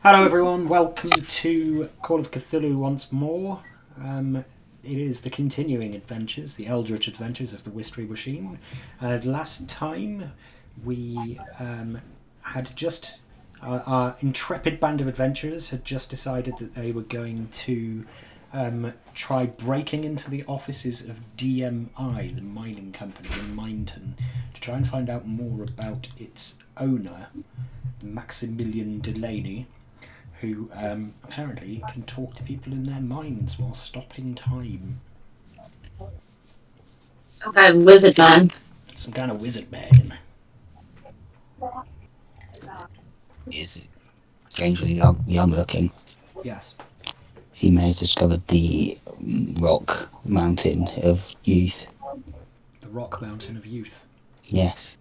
Hello everyone, welcome to Call of Cthulhu once more. It is the continuing adventures, the Eldritch adventures of the Wystery Wachine. Last time we had just... our intrepid band of adventurers had just decided that they were going to try breaking into the offices of DMI, the mining company in Mineton, to try and find out more about its owner, Maximilian Delaney, who apparently can talk to people in their minds while stopping time. Some kind of wizard man. Some kind of wizard man. Is strangely young looking. Yes. He may have discovered the rock mountain of youth. The rock mountain of youth. Yes.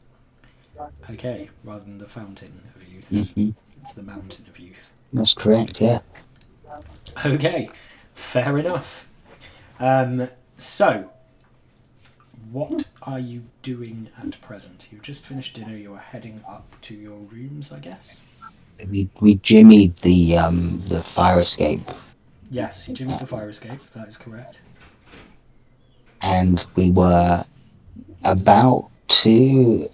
Okay, rather than the fountain of youth. Mm-hmm. It's the mountain of youth. That's correct, yeah. Okay, fair enough. So, what are you doing at present? You've just finished dinner, you're heading up to your rooms, I guess? We jimmied the fire escape. Yes, you jimmied the fire escape, that is correct. And we were about to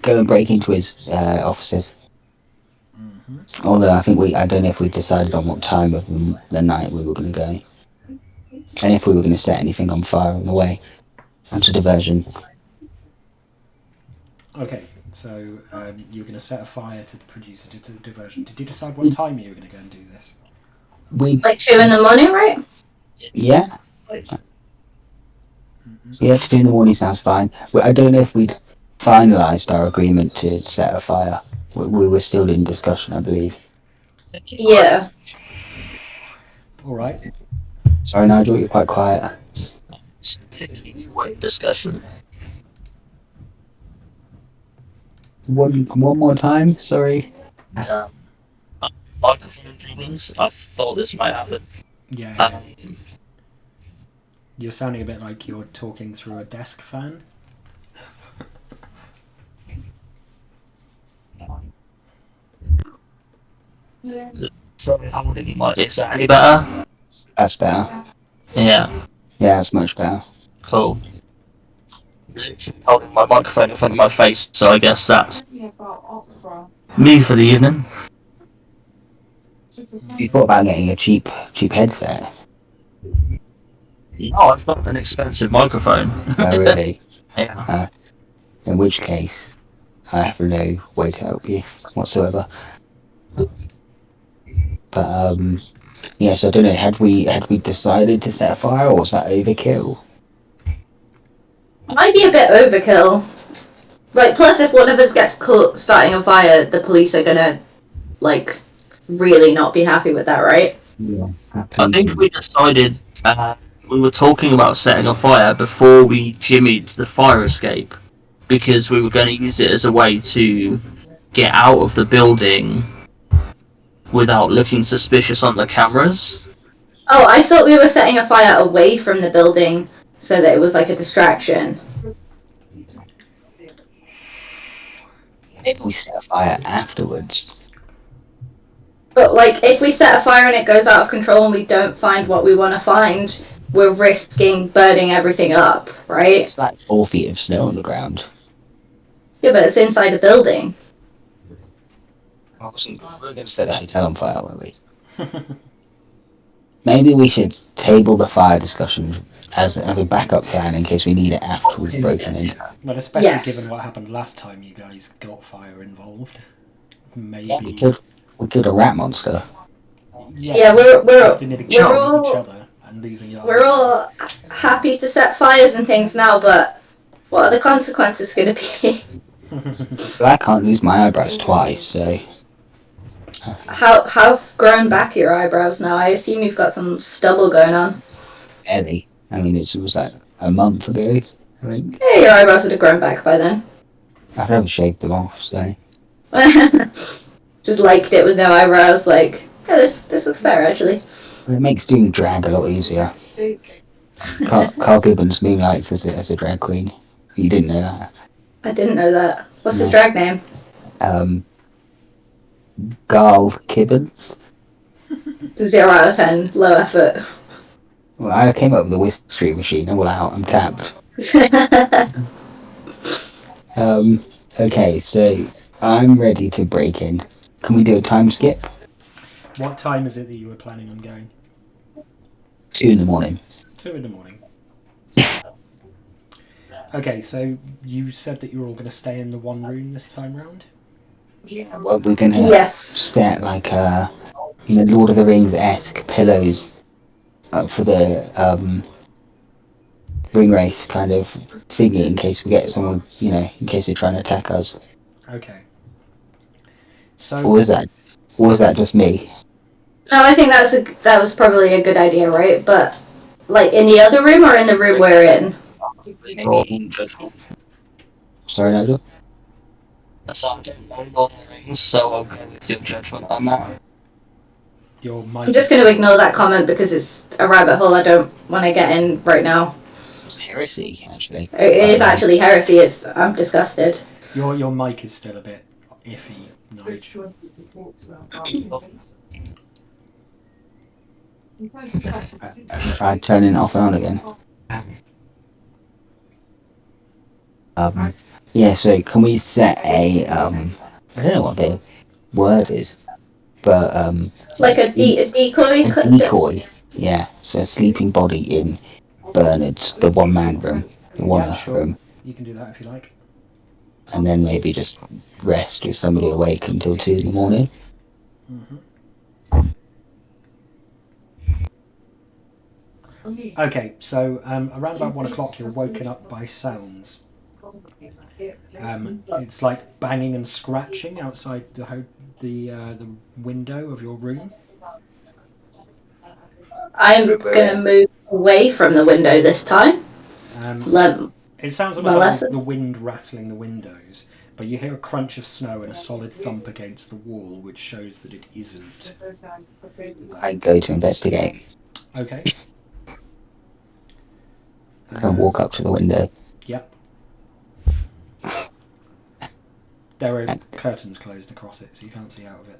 go and break into his offices. Mm-hmm. Although I don't know if we decided on what time of the night we were going to go. And if we were going to set anything on fire on the way. That's a diversion. Okay, so you were going to set a fire to produce a diversion. Did you decide what time you were going to go and do this? Like 2 in the morning, right? Yeah. Yeah, 2 in the morning sounds fine. I don't know if we'd finalised our agreement to set a fire. We were still in discussion, I believe. Yeah. Alright. Sorry, Nigel, you're quite quiet. Discussion. One more time, sorry. Microphone problems. I thought this might happen. Yeah. You're sounding a bit like you're talking through a desk fan. So I think you might do that any better. That's better. Yeah, Yeah, that's much better. cool. Holding my microphone in front of my face, so I guess that's me for the evening. You thought about getting a cheap headset? No, I've got an expensive microphone. Oh, really? Yeah. In which case, I have no way to help you whatsoever. But yeah, so I don't know. Had we decided to set a fire, or was that overkill? Might be a bit overkill. Like, plus if one of us gets caught starting a fire, the police are gonna, like, really not be happy with that, right? Yeah, I think we decided we were talking about setting a fire before we jimmied the fire escape because we were going to use it as a way to get out of the building without looking suspicious on the cameras. Oh, I thought we were setting a fire away from the building so that it was like a distraction. Maybe we set a fire afterwards. But, like, if we set a fire and it goes out of control and we don't find what we want to find, we're risking burning everything up, right? It's like 4 feet of snow on the ground. Yeah, but it's inside a building. We're going to set the hotel on fire, weren't we? Maybe we should table the fire discussion as a backup plan in case we need it after we've broken in. Well, especially Yes. given what happened last time you guys got fire involved. Maybe. Yeah, we killed a rat monster. Yeah, we're after nearly killing all- each other and losing your We're lives. all happy to set fires and things now, but what are the consequences going to be? But I can't lose my eyebrows twice, so... How grown back your eyebrows now? I assume you've got some stubble going on. Barely. I mean, it was like a month ago, I think. Yeah, your eyebrows would have grown back by then. I've never shaved them off, so... Just liked it with no eyebrows, like, yeah, this looks better actually. It makes doing drag a lot easier. Carl Gibbons moonlights as a drag queen. You didn't know that. I didn't know that. What's his No. drag name? Garl Kibbons. 0 out of 10, low effort. Well, I came up with the Wystery machine. I'm all out. I'm capped. Okay, so I'm ready to break in. Can we do a time skip? What time is it that you were planning on going? 2 in the morning. 2 in the morning. Okay, so you said that you were all going to stay in the one room this time round? Yeah. Well, we're gonna Yes. set like Lord of the Rings-esque pillows for the ring wraith kind of thingy in case we get someone, in case they're trying to attack us. Okay. So, Or is that just me? No, I think that was probably a good idea, right? But like in the other room or in the room we're in? Maybe in judgment. Sorry, Nigel. So I don't know Lord of the Rings, so I'll go with your judgment on that. your mic I'm just going to ignore that comment because it's a rabbit hole I don't want to get in right now. It's heresy, actually. It is actually heresy. I'm disgusted. Your mic is still a bit iffy, Nigel. I tried turning it off and on again. Yeah, so can we set a, I don't know what the word is, but, Like a decoy? a decoy. Yeah, so a sleeping body in Bernard's, the one-man room, the one Sure. room, You can do that if you like. and then maybe just rest with somebody awake until 2 in the morning. Okay, so around about 1 o'clock you're woken up by sounds. It's like banging and scratching outside the window of your room. I'm going to move away from the window this time. It sounds almost like the wind rattling the windows, but you hear a crunch of snow and a solid thump against the wall, which shows that it isn't. I go to investigate. Okay. I walk up to the window. Yep. There are curtains closed across it, so you can't see out of it.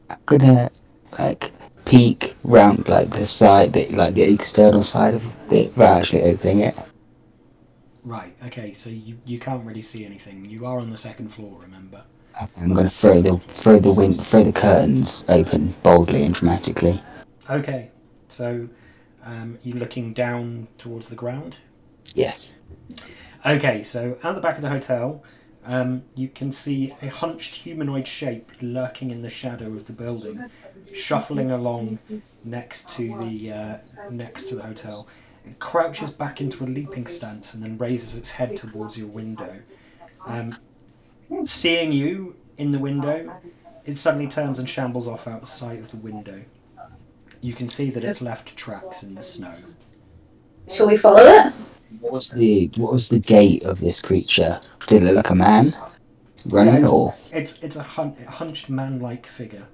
I'm gonna peek round the side, the external side of it, without actually opening it. Right. Okay. So you can't really see anything. You are on the second floor, remember? I'm gonna throw the curtains open boldly and dramatically. Okay. So, you're looking down towards the ground. Yes. Okay. So at the back of the hotel, you can see a hunched humanoid shape lurking in the shadow of the building, shuffling along next to the hotel. It crouches back into a leaping stance and then raises its head towards your window. Seeing you in the window, it suddenly turns and shambles off outside of the window. You can see that it's left tracks in the snow. Shall we follow it? What was the gait of this creature? Did it look like a man running, or? It's a hunched man-like figure.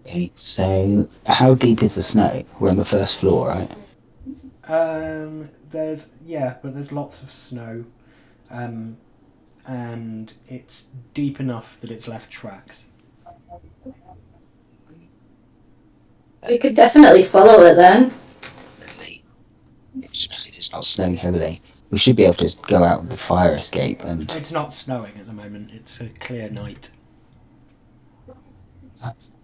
Okay, so how deep is the snow? We're on the first floor, right? There's lots of snow, and it's deep enough that it's left tracks. We could definitely follow it then. It's not snowing heavily. We should be able to just go out the fire escape and. It's not snowing at the moment. It's a clear night.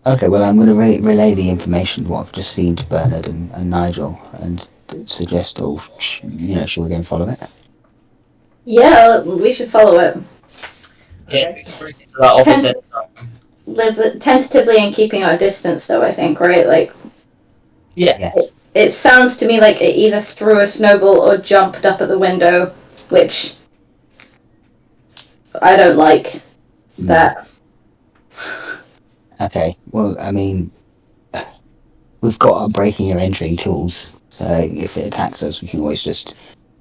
Okay, well, I'm going to relay the information what I've just seen to Bernard and Nigel, and suggest, should we go and follow it? Yeah, we should follow it. Okay. Tentatively and keeping our distance, though, I think, right? Yes. It sounds to me like it either threw a snowball or jumped up at the window, which I don't like that. Okay, well, I mean, we've got our breaking and entering tools, so if it attacks us, we can always just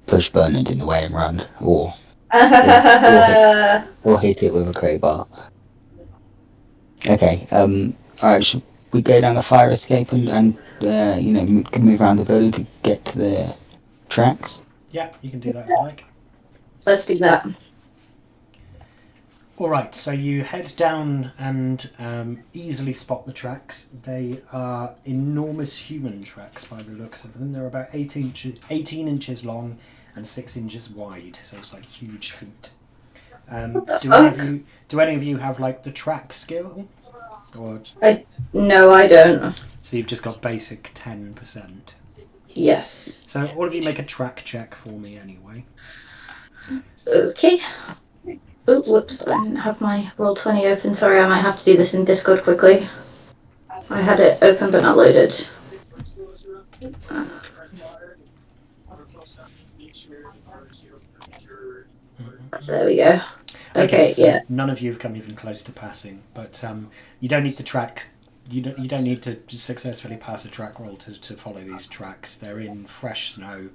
push Bernard in the way and run, or hit it with a crowbar. Okay, alright, should we go down the fire escape and move around the building to get to the tracks? Yeah, you can do that if you like. Let's do that. Alright, so you head down and easily spot the tracks. They are enormous human tracks by the looks of them. They're about 18 inches long and 6 inches wide, so it's like huge feet. What the Do fuck? any of you have like the track skill? Or No, I don't. so you've just got basic 10%. Yes. So all of you make a track check for me anyway. Okay. Oh, whoops, I didn't have my Roll20 open. Sorry, I might have to do this in Discord quickly. I had it open but not loaded. There we go. Okay, so yeah. none of you have come even close to passing, but you don't need the track. You don't need to successfully pass a track roll to follow these tracks. They're in fresh snow,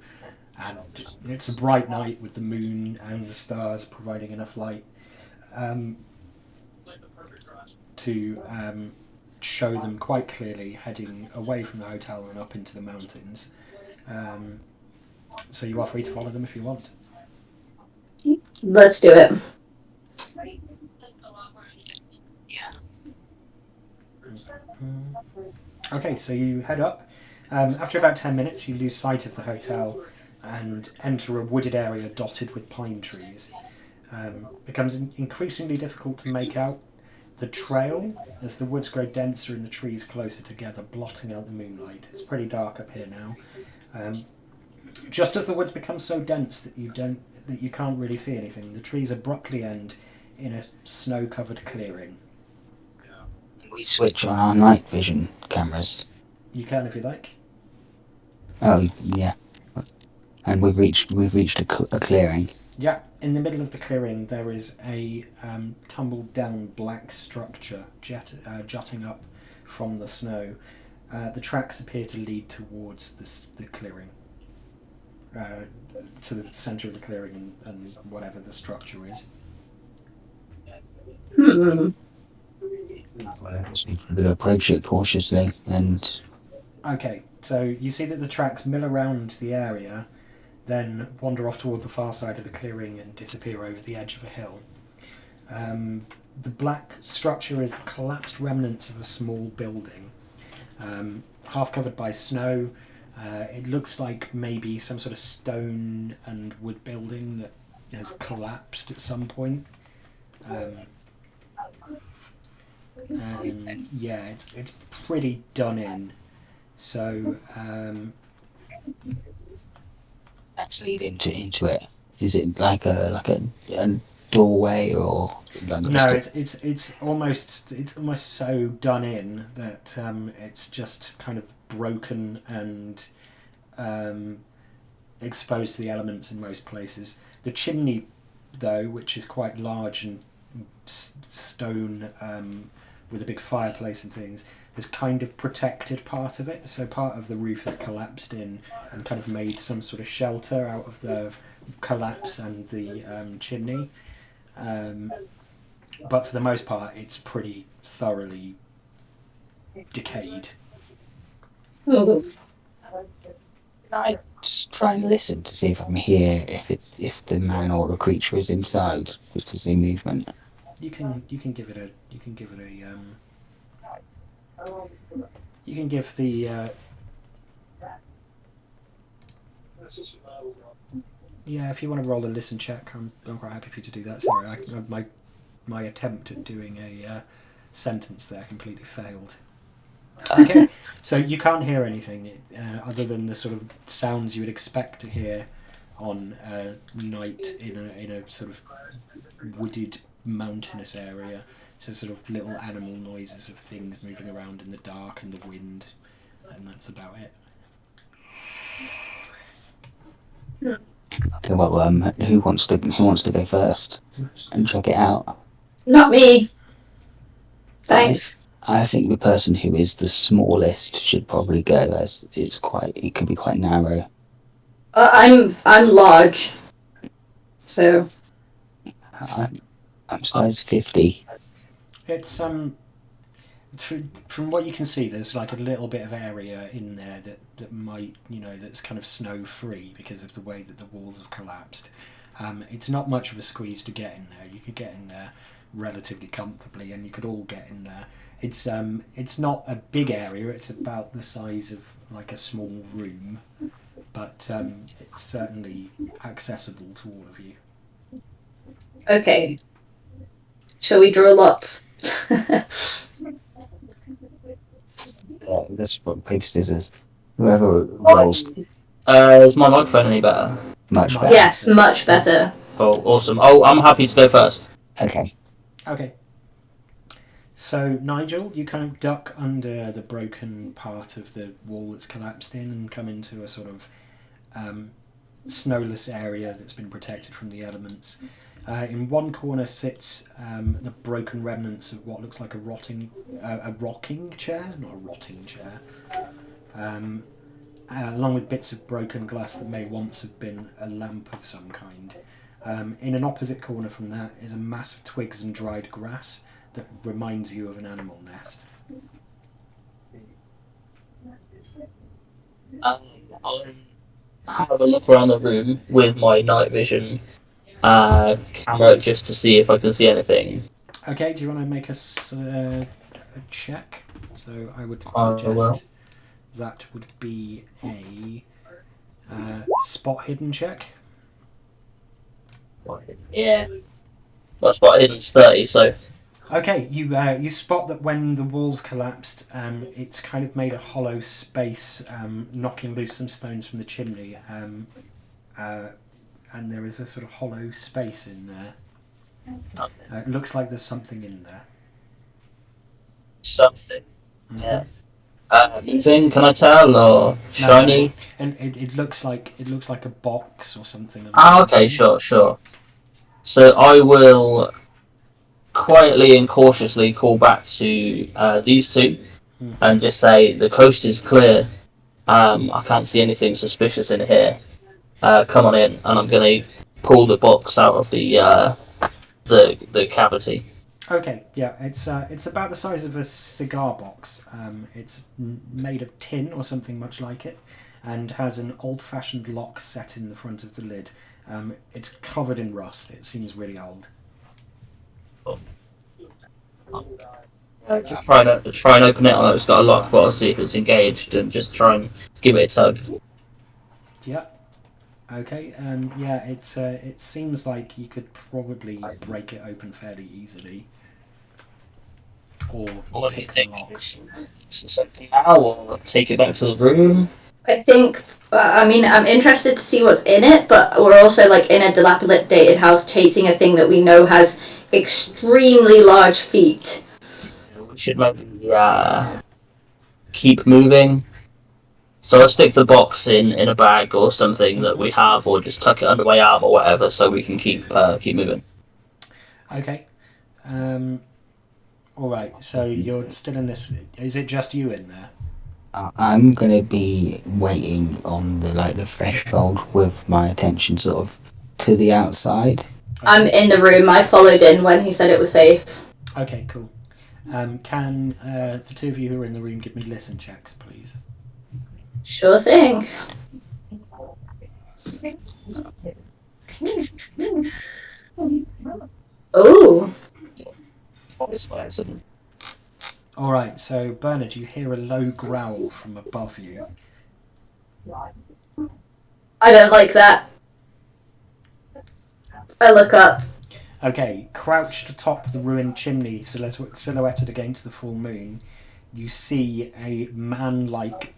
and it's a bright night with the moon and the stars providing enough light to show them quite clearly heading away from the hotel and up into the mountains. So you are free to follow them if you want. Let's do it. Okay, so you head up. After about 10 minutes, you lose sight of the hotel and enter a wooded area dotted with pine trees. Becomes increasingly difficult to make out the trail as the woods grow denser and the trees closer together, blotting out the moonlight. It's pretty dark up here now. Just as the woods become so dense that you can't really see anything, the trees abruptly end in a snow-covered clearing. We switch on our night vision cameras. You can if you like. Oh yeah, and we've reached a clearing. Yeah, in the middle of the clearing there is a tumbled down black structure jutting up from the snow. The tracks appear to lead towards the clearing, to the centre of the clearing and whatever the structure is. Hmm. So we're going to approach it cautiously and... Okay, so you see that the tracks mill around the area, then wander off toward the far side of the clearing and disappear over the edge of a hill. The black structure is the collapsed remnants of a small building, half covered by snow. It looks like maybe some sort of stone and wood building that has collapsed at some point. Yeah, it's pretty done in. So Let's lead into it. Is it like a doorway or like no, it's almost so done in that it's just kind of broken and exposed to the elements in most places. The chimney, though, which is quite large and stone with a big fireplace and things, has kind of protected part of it. So part of the roof has collapsed in and kind of made some sort of shelter out of the collapse and the chimney. But for the most part, it's pretty thoroughly decayed. Can I just try and listen to see if I can hear if the man or the creature is inside, just to see movement? You can give it a you can give the yeah, if you want to roll a listen check, I'm quite happy for you to do that. Sorry, my attempt at doing a sentence there completely failed. Okay, so you can't hear anything other than the sort of sounds you would expect to hear on a night in a sort of wooded mountainous area. So sort of little animal noises of things moving around in the dark and the wind, and that's about it. Okay, well, who wants to go first and check it out? Not me. Thanks. I think the person who is the smallest should probably go, as it can be quite narrow. I'm large. So. I'm size 50. It's from what you can see, there's like a little bit of area in there that might, that's kind of snow free because of the way that the walls have collapsed. It's not much of a squeeze to get in there. You could get in there relatively comfortably, and you could all get in there. It's not a big area. It's about the size of like a small room, but it's certainly accessible to all of you. Okay. Shall we draw lots? Let's rock, paper, scissors. Whoever rolls Is my microphone any better? much Much better. Yes, much better. Cool, awesome. Oh, I'm happy to go first. Okay. Okay. So, Nigel, you kind of duck under the broken part of the wall that's collapsed in and come into a sort of snowless area that's been protected from the elements. In one corner sits the broken remnants of what looks like a rocking chair, not a rotting chair, along with bits of broken glass that may once have been a lamp of some kind. In an opposite corner from that is a mass of twigs and dried grass that reminds you of an animal nest. I'll have a look around the room with my night vision camera just to see if I can see anything. Okay, do you want to make a check? So I would I will. suggest that would be a spot hidden check. Yeah. Well, spot hidden's 30, so Okay, you spot that when the walls collapsed, it's kind of made a hollow space, knocking loose some stones from the chimney, and there is a sort of hollow space in there. It looks like there's something in there. something. Mm-hmm. Yeah. Moving, can I tell, or shiny? No, and it looks like a box or something. Ah, okay, sure. So I will quietly and cautiously call back to these two and just say the coast is clear. I can't see anything suspicious in here. Come on in, and I'm going to pull the box out of the cavity. Okay, yeah, it's about the size of a cigar box. It's made of tin or something much like it, and has an old-fashioned lock set in the front of the lid. It's covered in rust. It seems really old. Just try and open it. I know it's got a lock, but I'll see if it's engaged, and just try and give it a tug. Yeah. Okay. Yeah, it seems like you could probably break it open fairly easily. Or What do you pick the think? lock. Something now, or take it back to the room? I think. I mean, I'm interested to see what's in it, but we're also like in a dilapidated house chasing a thing that we know has extremely large feet. We should maybe keep moving. So I'll stick the box in a bag or something that we have, or just tuck it under my arm or whatever, so we can keep moving. Okay. All right. So you're still in this. Is it just you in there? I'm gonna be waiting on the threshold with my attention sort of to the outside. Okay. I'm in the room. I followed in when he said it was safe. Okay. Cool. Can the two of you who are in the room give me listen checks, please? Sure thing. Ooh. All right. So Bernard, you hear a low growl from above you. I don't like that. I look up. Okay, crouched atop the ruined chimney, silhouetted against the full moon, you see a man-like,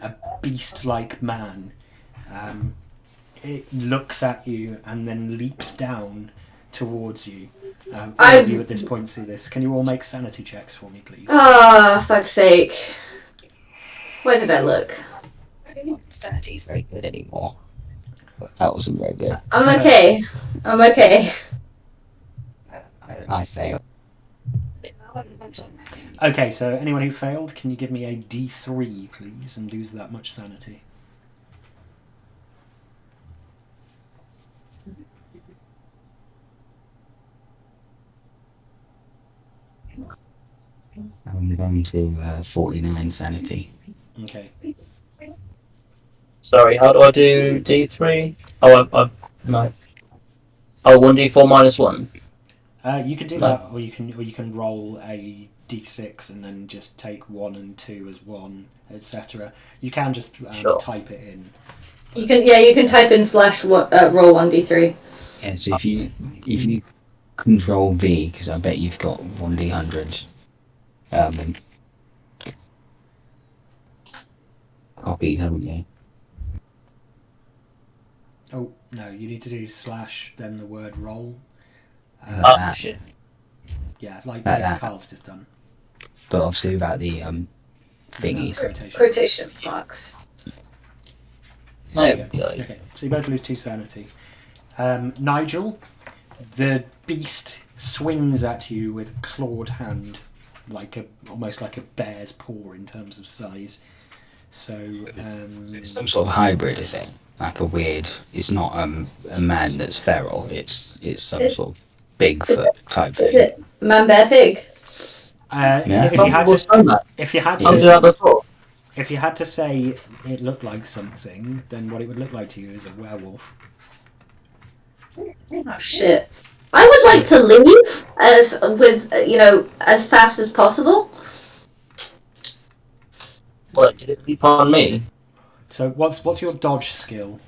a beast-like man. It looks at you and then leaps down towards you. All of you at this point see this. Can you all make sanity checks for me, please? Ah, fuck's sake. Where did I look? I don't think sanity's very good anymore. But that wasn't very good. I'm okay. I'm okay. I failed. Okay, so anyone who failed, can you give me a D3, please, and lose that much sanity? I'm going to 49 sanity. Okay. Sorry, how do I do D3? Oh, no. Oh, 1D4 minus 1. You can do that, or you can roll a d6 and then just take 1 and 2 as 1, etc. You can just Sure. type it in. You can type in /roll 1d3. Yeah, so if you control V, because I bet you've got 1d100 copied, haven't you? Oh no, you need to do / then the word roll. That. Shit. Yeah, like That. Carl's just done. But obviously without the thingies. Quotation marks. There you go. Okay, so you both lose 2 sanity. Nigel, the beast swings at you with a clawed hand, almost like a bear's paw in terms of size. So It's some sort of hybrid, is it? Like a weird. It's not a man that's feral. It's some sort of Bigfoot type Is thing. it Man Bear Pig? Yeah. If you had Yeah. to, before. if you had to say it looked like something, then what it would look like to you is a werewolf. Oh shit! I would like to leave as fast as possible. What, did it leap on me? So what's your dodge skill?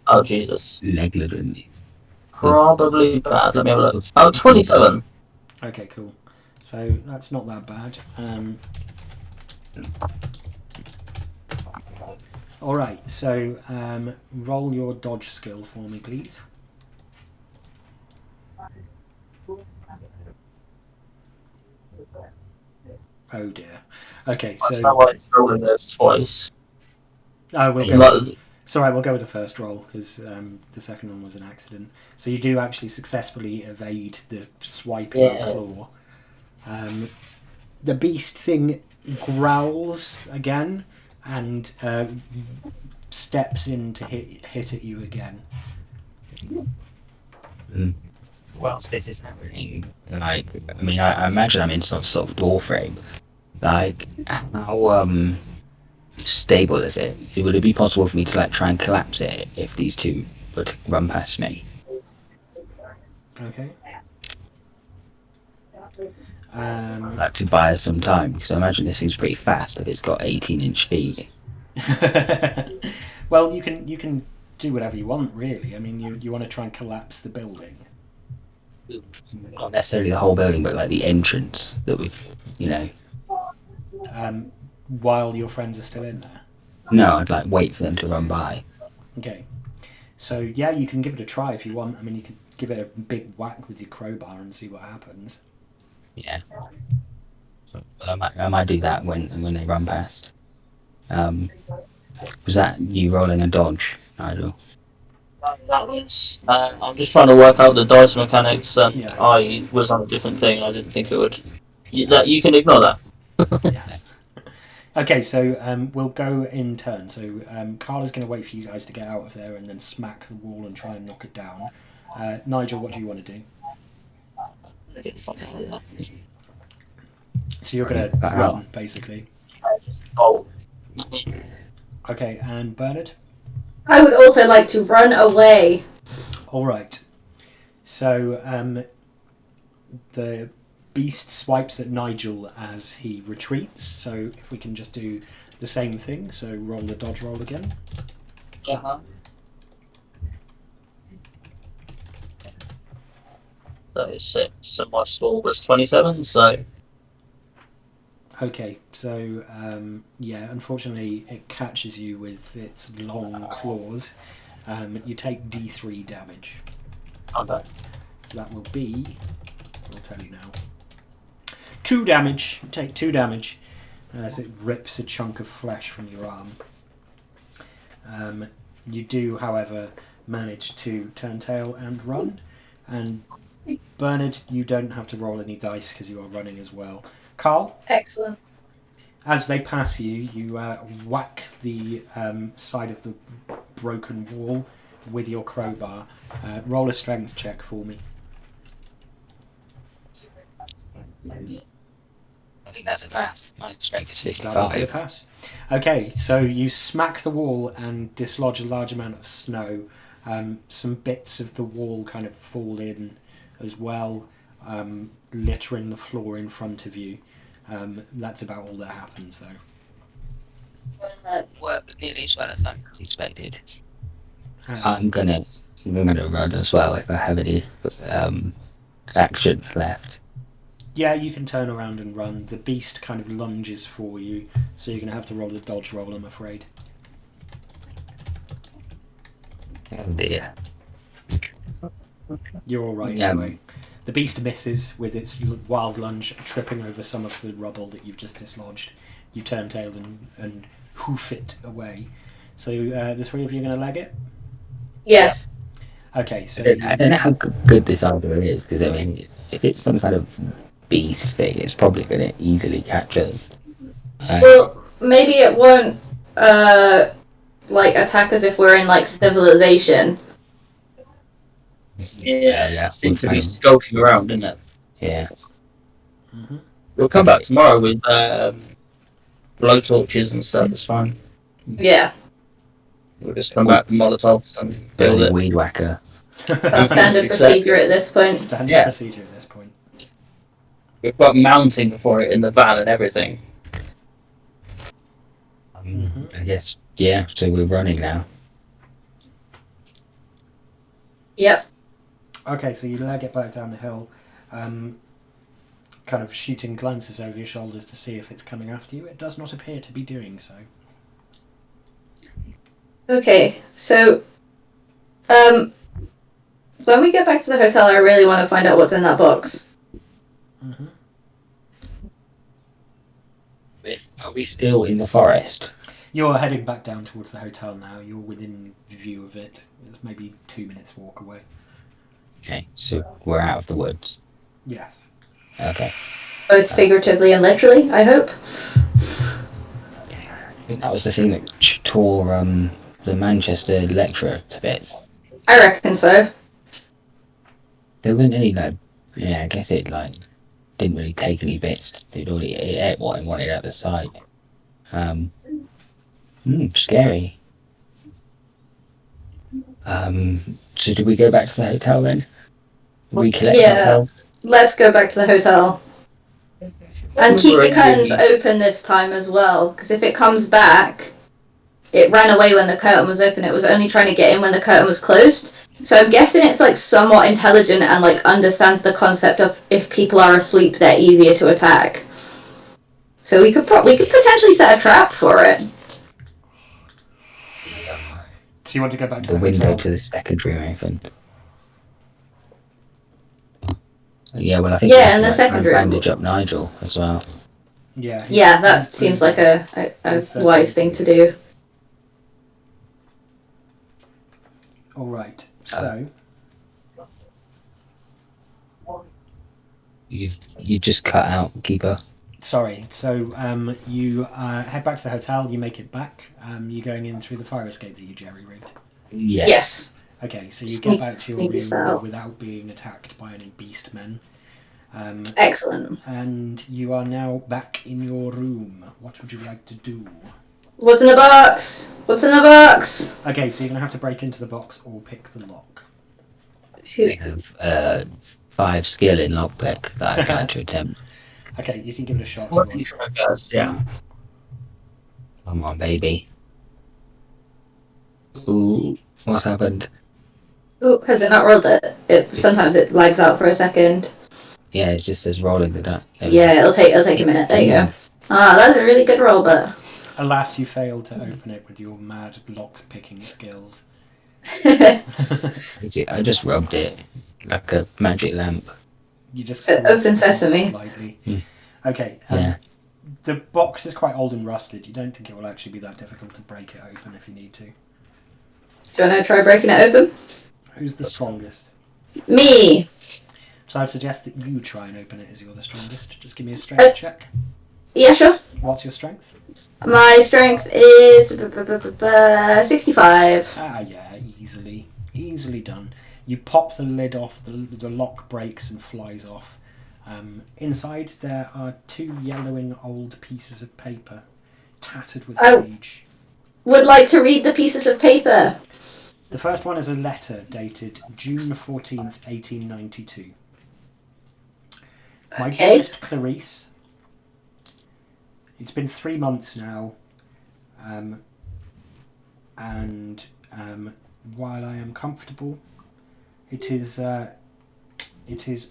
Oh, Jesus. Negligent. Probably bad. Let me have a look. Oh, 27. Okay, cool. So that's not that bad. All right. So roll your dodge skill for me, please. Oh dear. Okay, That's so how I rolling those twice. we'll go. It's all right. We'll go with the first roll because the second one was an accident. So you do actually successfully evade the swiping claw. The beast thing growls again and steps in to hit at you again. Whilst this is happening, I imagine I'm in some sort of door frame. Like, how stable is it? Would it be possible for me to try and collapse it if these two were to run past me? Okay. I'd like to buy us some time because I imagine this seems pretty fast if it's got 18-inch feet. Well, you can do whatever you want, really. I mean, you want to try and collapse the building. Not necessarily the whole building, but like the entrance that we've, While your friends are still in there. No, I'd wait for them to run by. Okay. So yeah, you can give it a try if you want. I mean, you could give it a big whack with your crowbar and see what happens. Yeah. So I might do that when they run past. Was that you rolling a dodge, Nigel? That was. I'm just trying to work out the dice mechanics, and Yeah. I was on a different thing. I didn't think it would. You can ignore that. Yes. Okay, so we'll go in turn. So Carla's going to wait for you guys to get out of there and then smack the wall and try and knock it down. Nigel, what do you want to do? So you're going to run, basically. Oh. Okay, and Bernard? I would also like to run away. All right. So the beast swipes at Nigel as he retreats. So if we can just do the same thing. So roll the dodge roll again. Uh-huh. 36. So my score was 27, so... Okay, so unfortunately it catches you with its long claws. You take D3 damage. Okay. So that will be, I'll tell you now, 2 damage. You take 2 damage as it rips a chunk of flesh from your arm. You do, however, manage to turn tail and run. And Bernard, you don't have to roll any dice because you are running as well. Carl? Excellent. As they pass you, you whack the side of the broken wall with your crowbar. Roll a strength check for me. I think that's a pass. My strength is That will be a 55. pass. Okay, so you smack the wall and dislodge a large amount of snow. Some bits of the wall kind of fall in as well. littering the floor in front of you. That's about all that happens, though. Worked nearly as well as I expected. Um, I'm gonna run as well if I have any actions left. yeah, you can turn around and run. The beast kind of lunges for you, so you're going to have to roll a dodge roll, I'm afraid. Oh dear. You're all right Yeah. anyway. The beast misses with its wild lunge, tripping over some of the rubble that you've just dislodged. You turn tail and hoof it away. So the three of you are going to leg it? Yes. Okay, so I don't know how good this idea is, because I mean, if it's some kind of beast thing, it's probably going to easily catch us. Well, maybe it won't like attack us if we're in like civilization. Yeah, seems to be skulking around, isn't it? Yeah. Mm-hmm. We'll come back tomorrow with blowtorches and stuff. It's fine. Yeah. We'll just come back with Molotovs and build Burning it. weed whacker. That's standard procedure at this point. Standard procedure at this point. We've got mounting for it in the van and everything. I guess, yeah, so we're running now. Yep. Okay, so you leg it back down the hill, kind of shooting glances over your shoulders to see if it's coming after you. It does not appear to be doing so. Okay, so when we get back to the hotel, I really want to find out what's in that box. Mm-hmm. Are we still in the forest? You're heading back down towards the hotel now. You're within view of it. It's maybe 2 minutes walk away. Okay, so we're out of the woods. Yes. Okay. Both figuratively and literally, I hope. I think that was the thing that tore the Manchester lecturer to bits. I reckon so. There wasn't any I guess it didn't really take any bits. It ate what it wanted at the site. Scary. So do we go back to the hotel then? Recollect ourselves? Let's go back to the hotel. And keep the curtains open this time as well, because if it comes back, it ran away when the curtain was open. It was only trying to get in when the curtain was closed. So I'm guessing it's like somewhat intelligent and like understands the concept of if people are asleep, they're easier to attack. So we could potentially set a trap for it. So you want to go back to The the window hotel? to the secondary open. Yeah, well I think Yeah, and the secondary bandage up Nigel as well. Yeah. Yeah, that seems like a wise thing to do. All right. So You just cut out, Keeper. sorry. So you head back to the hotel. You make it back. You're going in through the fire escape that you jerry-rigged. Yes. Okay, so you get back to your Sneaky room style. without being attacked by any beast men. Excellent. And you are now back in your room. What would you like to do? What's in the box? What's in the box? Okay, so you're going to have to break into the box or pick the lock. I have 5 skill in lockpick that I'd like to attempt. Okay, you can give it a shot if you What want. do you try first? Yeah. Come on, baby. Ooh, what's happened? Oh, has it not rolled it? Sometimes it lags out for a second. Yeah, it just says rolling the die. Yeah, it'll take a minute. There you go. Ah, that's a really good roll, but Alas, you failed to open it with your mad lock-picking skills. I just rubbed it like a magic lamp. You just Open caressed it sesame. slightly. Okay, Yeah. the box is quite old and rusted. You don't think it will actually be that difficult to break it open if you need to. do you want to try breaking it open? Who's the strongest? Me. So I'd suggest that you try and open it as you're the strongest. Just give me a strength check. Yeah, sure. What's your strength? My strength is 65. Ah, yeah, easily done. You pop the lid off, the lock breaks and flies off. Inside there are 2 yellowing old pieces of paper, tattered with age. Would like to read the pieces of paper. The first one is a letter dated June 14th, 1892. My Okay. dearest Clarice, it's been 3 months now, and while I am comfortable, it is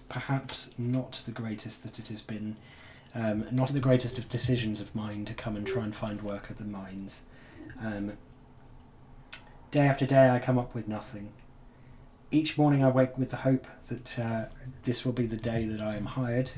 perhaps not the greatest that it has been, not the greatest of decisions of mine to come and try and find work at the mines. Day after day I come up with nothing. Each morning I wake with the hope that this will be the day that I am hired,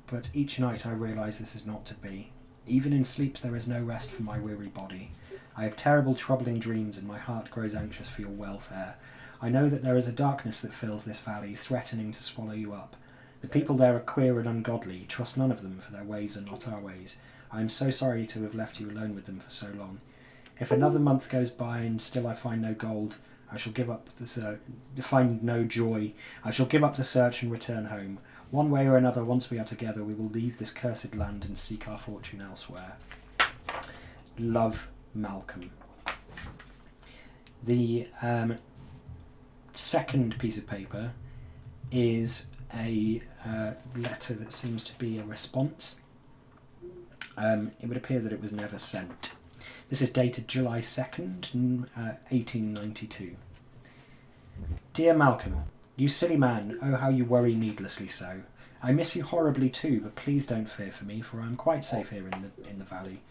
but each night I realise this is not to be. Even in sleep there is no rest for my weary body. I have terrible troubling dreams and my heart grows anxious for your welfare. I know that there is a darkness that fills this valley, threatening to swallow you up. The people there are queer and ungodly. Trust none of them, for their ways are not our ways. I am so sorry to have left you alone with them for so long. If another month goes by and still I find no gold, I shall give up find no joy. I shall give up the search and return home. One way or another, once we are together, we will leave this cursed land and seek our fortune elsewhere. Love, Malcolm. The second piece of paper is a letter that seems to be a response. It would appear that it was never sent. This is dated July 2nd, 1892. Dear Malcolm, you silly man, oh how you worry needlessly so. I miss you horribly too, but please don't fear for me, for I am quite safe here in the valley.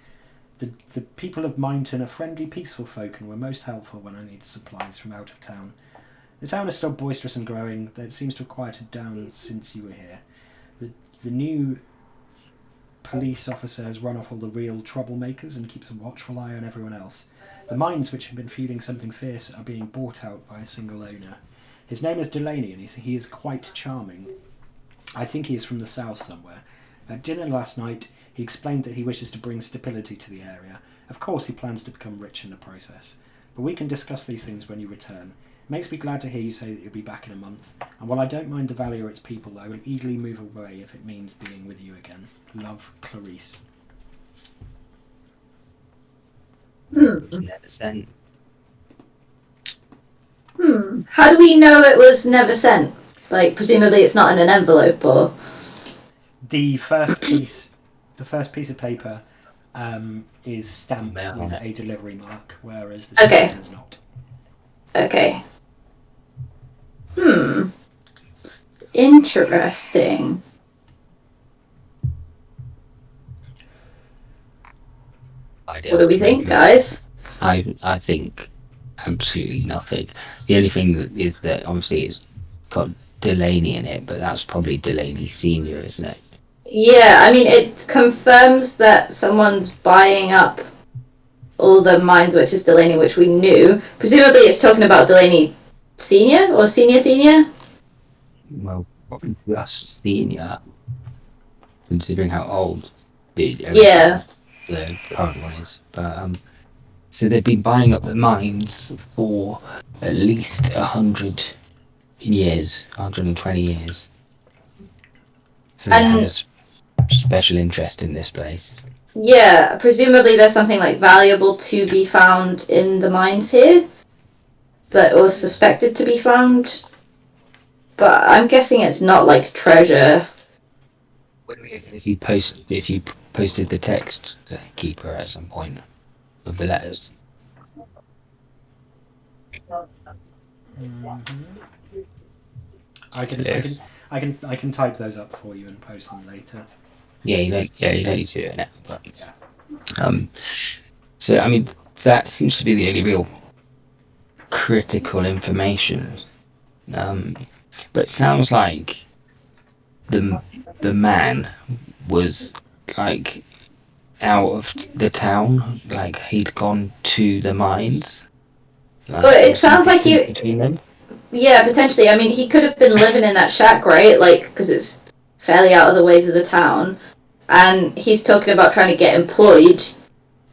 The people of Mineton are friendly, peaceful folk, and were most helpful when I needed supplies from out of town. The town is still boisterous and growing, though it seems to have quieted down since you were here. The new police officer has run off all the real troublemakers and keeps a watchful eye on everyone else. The mines, which have been feeling something fierce, are being bought out by a single owner. His name is Delaney, and he is quite charming. I think he is from the south somewhere. At dinner last night, he explained that he wishes to bring stability to the area. Of course, he plans to become rich in the process. But we can discuss these things when you return. It makes me glad to hear you say that you'll be back in a month. And while I don't mind the valley or its people, I will eagerly move away if it means being with you again. Love, Clarice. Never sent. How do we know it was never sent? Like, presumably it's not in an envelope, or... The first piece of paper is stamped with a delivery mark, whereas the second one is not. Okay. Interesting. What do we think, guys? I think absolutely nothing. The only thing that is that obviously it's got Delaney in it, but that's probably Delaney Senior, isn't it? Yeah, I mean, it confirms that someone's buying up all the mines, which is Delaney, which we knew. Presumably it's talking about Delaney Senior or Senior? Well, probably just Senior, considering how old the current one is. But so they've been buying up the mines for at least 100 years, 120 years. So they have a special interest in this place. Yeah, presumably there's something like valuable to be found in the mines here that was suspected to be found. But I'm guessing it's not like treasure. If you posted the text to Keeper at some point of the letters. I can type those up for you and post them later. Yeah, you don't need to do it now. But, so I mean, that seems to be the only real critical information. But it sounds like the man was like out of the town, like he'd gone to the mines. Well, it sounds like you... between them. Yeah, potentially. I mean, he could have been living in that shack, right? Like, because it's fairly out of the ways of the town. And he's talking about trying to get employed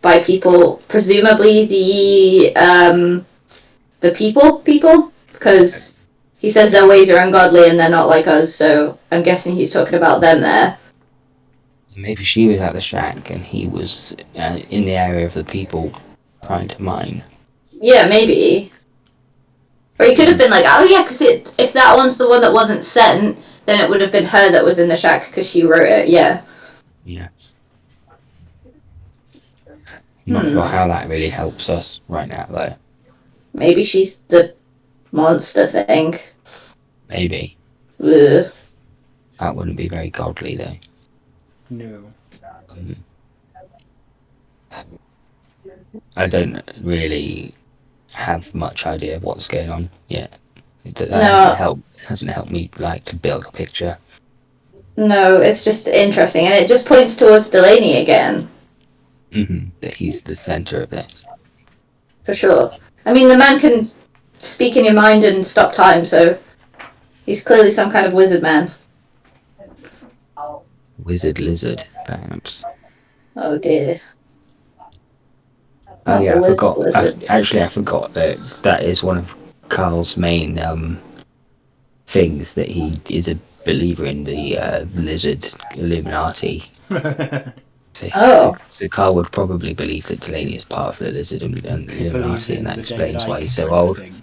by people, presumably the people, because he says their ways are ungodly and they're not like us, so I'm guessing he's talking about them there. Maybe she was at the shack and he was in the area of the people trying to mine. Yeah, maybe. Or he could have been like, oh yeah, because if that one's the one that wasn't sent, then it would have been her that was in the shack because she wrote it. Yeah. Yeah. Not sure how that really helps us right now, though. Maybe she's the monster thing. Maybe. Ugh. That wouldn't be very godly, though. No. I don't really have much idea of what's going on yet. That No. hasn't helped me like to build a picture. No, it's just interesting, and it just points towards Delaney again. That he's the center of this. For sure. I mean, the man can speak in your mind and stop time, so he's clearly some kind of wizard man. Wizard lizard, perhaps. Oh dear. Oh Not yeah, the I wizard forgot. lizard. Actually, I forgot that is one of Carl's main things, that he is a believer in the lizard Illuminati. So Carl would probably believe that Delaney is part of the lizard and He believes Illuminati, in and that the David explains why Icke he's so kind of old. thing.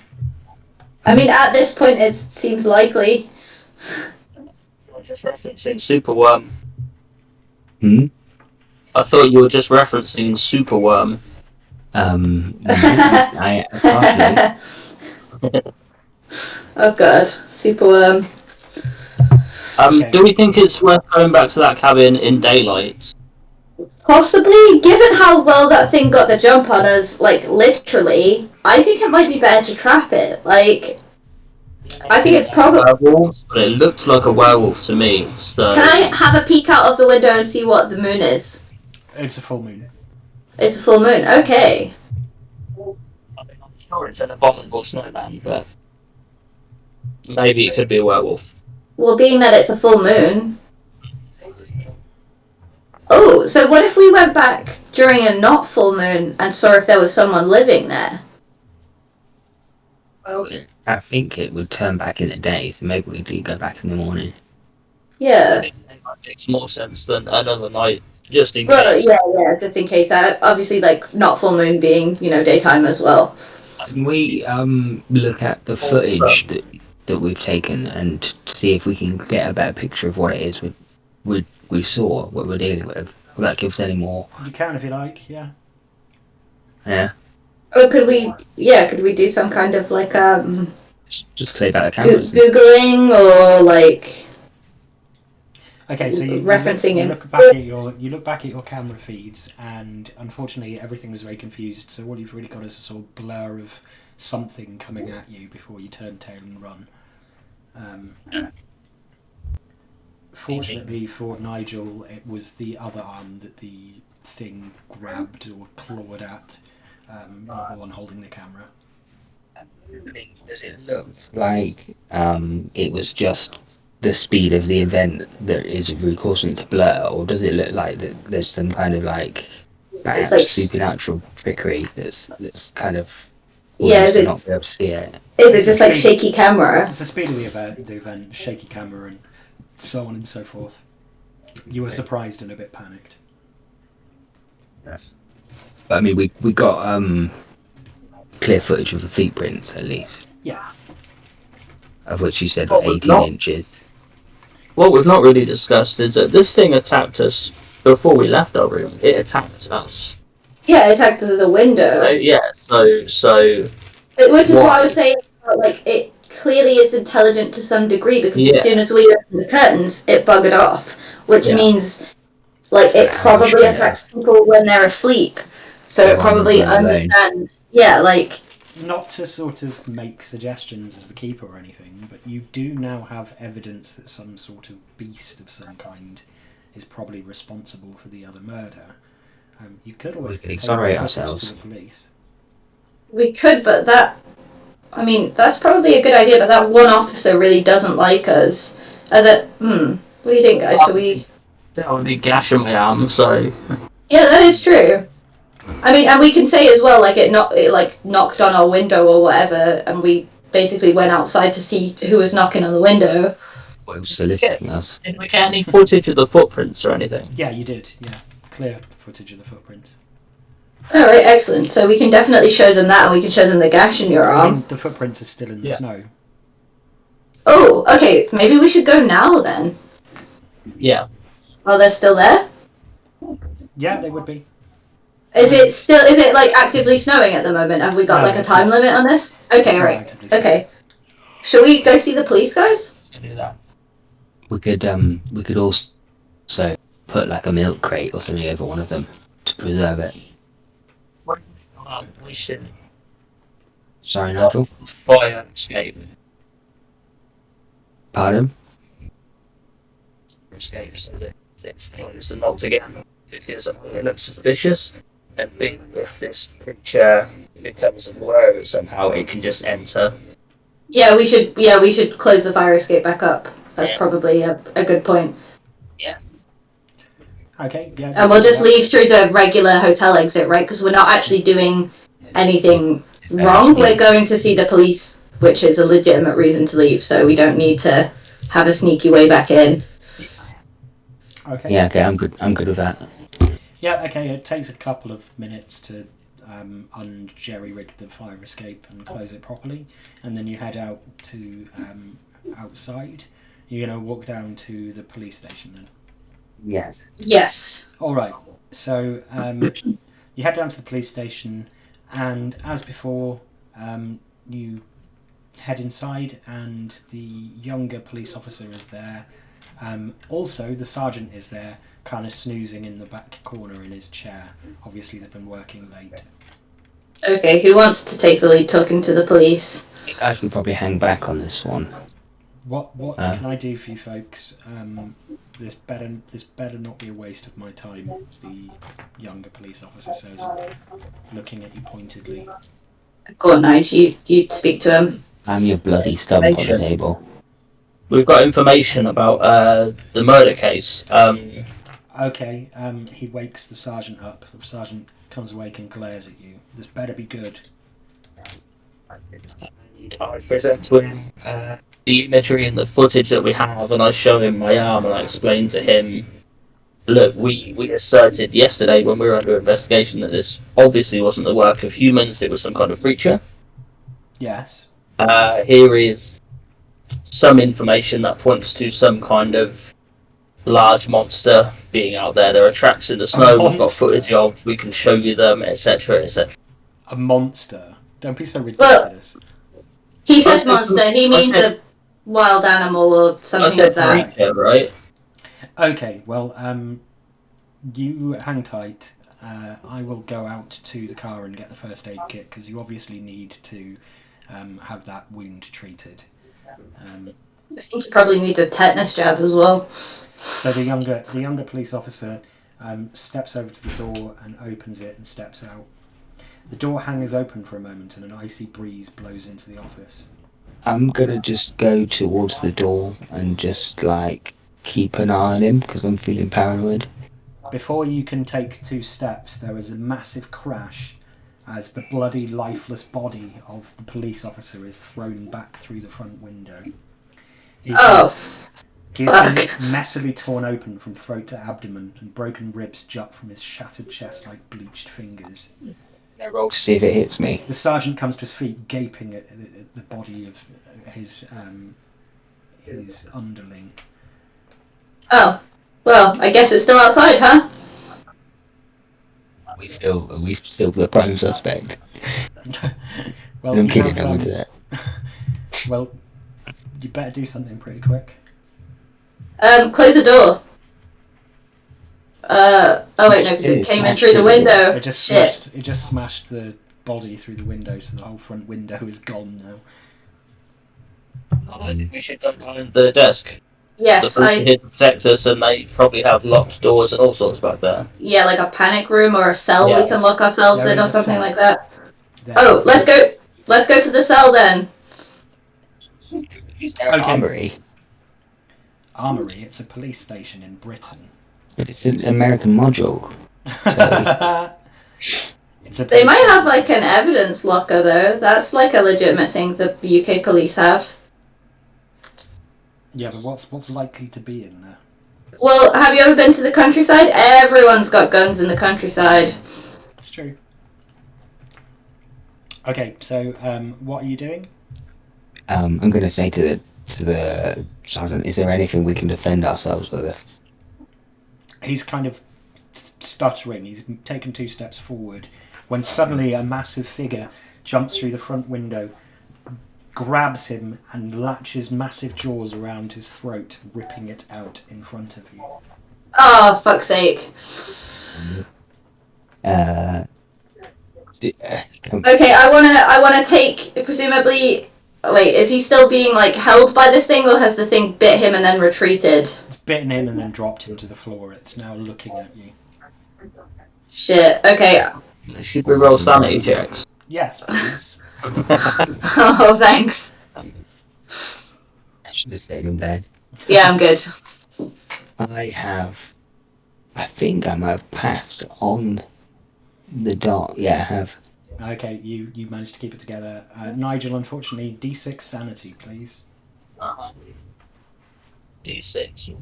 I mean, at this point, it seems likely. Just referencing Superworm. Hmm? I thought you were just referencing Superworm. I partially. Oh god, Superworm. Okay. Do we think it's worth going back to that cabin in daylight? Possibly, given how well that thing got the jump on us, like, literally, I think it might be better to trap it. Like, I think it's probably... Werewolf, but it looked like a werewolf to me, so... Can I have a peek out of the window and see what the moon is? It's a full moon. It's a full moon, okay. I mean, I'm sure it's an abominable snowman, but... maybe it could be a werewolf. Well, being that it's a full moon... Oh, so what if we went back during a not full moon and saw if there was someone living there? Well, I think it would turn back in the day, so maybe we do go back in the morning. Yeah. I think that makes more sense than another night, just in Well, case. yeah, just in case. Obviously, like, not full moon being, daytime as well. Can we look at the footage that we've taken and see if we can get a better picture of what it is we saw, what we're dealing with? Will that give us any more? You can if you like, yeah. Yeah. Or could we do some kind of, like, Just play back the cameras. Googling or, like... Okay, so you referencing you look back at your camera feeds, and unfortunately everything was very confused. So all you've really got is a sort of blur of something coming at you before you turn tail and run. Fortunately for Nigel, it was the other arm that the thing grabbed or clawed at, not the one holding the camera. Does it look like it was just the speed of the event that is really causing it to blur, or does it look like that there's some kind of perhaps supernatural trickery that's kind of not be able to see it? Is it just like shaky camera? It's the speed of the event, shaky camera, and so on and so forth. You were surprised and a bit panicked. Yes. But I mean, we got clear footage of the footprints at least. Yes. Of which you said were 18 inches. What we've not really discussed is that this thing attacked us before we left our room. It attacked us. Yeah, it attacked the window. So which is why I was saying, like, it clearly is intelligent to some degree, because as soon as we opened the curtains, it buggered off. Which means, like, it probably attacks people when they're asleep. So it probably understands. Yeah, like... Not to sort of make suggestions as the keeper or anything, but you do now have evidence that some sort of beast of some kind is probably responsible for the other murder. You could always exonerate ourselves to the police. We could, but that's probably a good idea, but that one officer really doesn't like us. What do you think, guys? Should we... That would be gashing my arm, so... Yeah, that is true. I mean, and we can say as well, like, it knocked on our window or whatever, and we basically went outside to see who was knocking on the window. What was soliciting us? Did we get any footage of the footprints or anything? Yeah, you did, yeah. Clear footage of the footprints. Alright, excellent. So we can definitely show them that, and we can show them the gash in your arm. The footprints are still in the snow. Oh, okay. Maybe we should go now then. Yeah. Oh, they're still there? Yeah, they would be. Is it like actively snowing at the moment? Have we got No, like a it's time not. limit on this? Okay, It's not right. actively snowing. Okay. Shall we go see the police guys? Do that. We could also put like a milk crate or something over one of them to preserve it. We should Sorry, Nigel. fire escape. Pardon? Escape so that it's closed and locked again because it looks suspicious. And B, if this creature becomes aware somehow, it can just enter. Yeah, we should. Yeah, we should close the fire escape back up. That's probably a good point. Okay, yeah. And we'll just leave through the regular hotel exit, right? Because we're not actually doing anything wrong. We're going to see the police, which is a legitimate reason to leave. So we don't need to have a sneaky way back in. Okay. Yeah, okay, I'm good with that. Yeah, okay, it takes a couple of minutes to un-jerry-rig the fire escape and close it properly, and then you head out to outside. You're going to walk down to the police station then? Yes. Yes. Alright, so you head down to the police station, and as before, you head inside, and the younger police officer is there. Also, the sergeant is there, kind of snoozing in the back corner in his chair. Obviously, they've been working late. Okay, who wants to take the lead talking to the police? I should probably hang back on this one. What can I do for you folks? This better not be a waste of my time, the younger police officer says, looking at you pointedly. Go on, Nige, you speak to him. I'm your bloody stump on the table. We've got information about the murder case. Okay, he wakes the sergeant up. The sergeant comes awake and glares at you. This better be good. I present to him the imagery and the footage that we have, and I show him my arm and I explain to him, look, we asserted yesterday when we were under investigation that this obviously wasn't the work of humans, it was some kind of creature. Yes. Here is some information that points to some kind of large monster being out there. There are tracks in the snow we've got footage of, we can show you them, etc, etc. A monster? Don't be so ridiculous. Well, he says monster, he means a wild animal or something like that. Creature, right? Okay, well, you hang tight. I will go out to the car and get the first aid kit, because you obviously need to have that wound treated. I think he probably needs a tetanus jab as well. So the younger police officer steps over to the door and opens it and steps out. The door hangs open for a moment and an icy breeze blows into the office. I'm gonna just go towards the door and just like keep an eye on him because I'm feeling paranoid. Before you can take 2 steps, there is a massive crash as the bloody, lifeless body of the police officer is thrown back through the front window. He has been messily torn open from throat to abdomen, and broken ribs jut from his shattered chest like bleached fingers. I roll to see if it hits me. The sergeant comes to his feet, gaping at the body of his underling. Oh, well, I guess it's still outside, huh? We still the prime suspect. Well, I'm kidding. I went to that. Well, you better do something pretty quick. Close the door. Oh wait, no, because it came in through the window. It just smashed the body through the window, so the whole front window is gone now. I think we should go behind the desk. Yes, The police are here to protect us, and they probably have locked doors and all sorts back there. Yeah, like a panic room or a cell we can lock ourselves There in is or a something cell. like that. There is Let's go. Let's go to the cell then. Armory. Armory. It's a police station in Britain. But it's an American module. So They might have like an evidence locker though. That's like a legitimate thing the UK police have. Yeah, but what's likely to be in there? Well, have you ever been to the countryside? Everyone's got guns in the countryside. It's true. Okay, so what are you doing? I'm gonna say to to the sergeant, is there anything we can defend ourselves with? He's kind of stuttering. He's taken 2 steps forward when suddenly a massive figure jumps through the front window, grabs him and latches massive jaws around his throat, ripping it out in front of you. Oh, fuck's sake. Okay, I wanna take, presumably... Wait, is he still being, like, held by this thing, or has the thing bit him and then retreated? It's bitten him and then dropped him to the floor. It's now looking at you. Shit, okay. Should we roll sanity checks? Yes, please. Oh, thanks. I should have stayed in bed. Yeah, I'm good. I think I might have passed on the dot. Yeah, I have. Okay, you managed to keep it together. Nigel, unfortunately, D6 sanity, please. D6.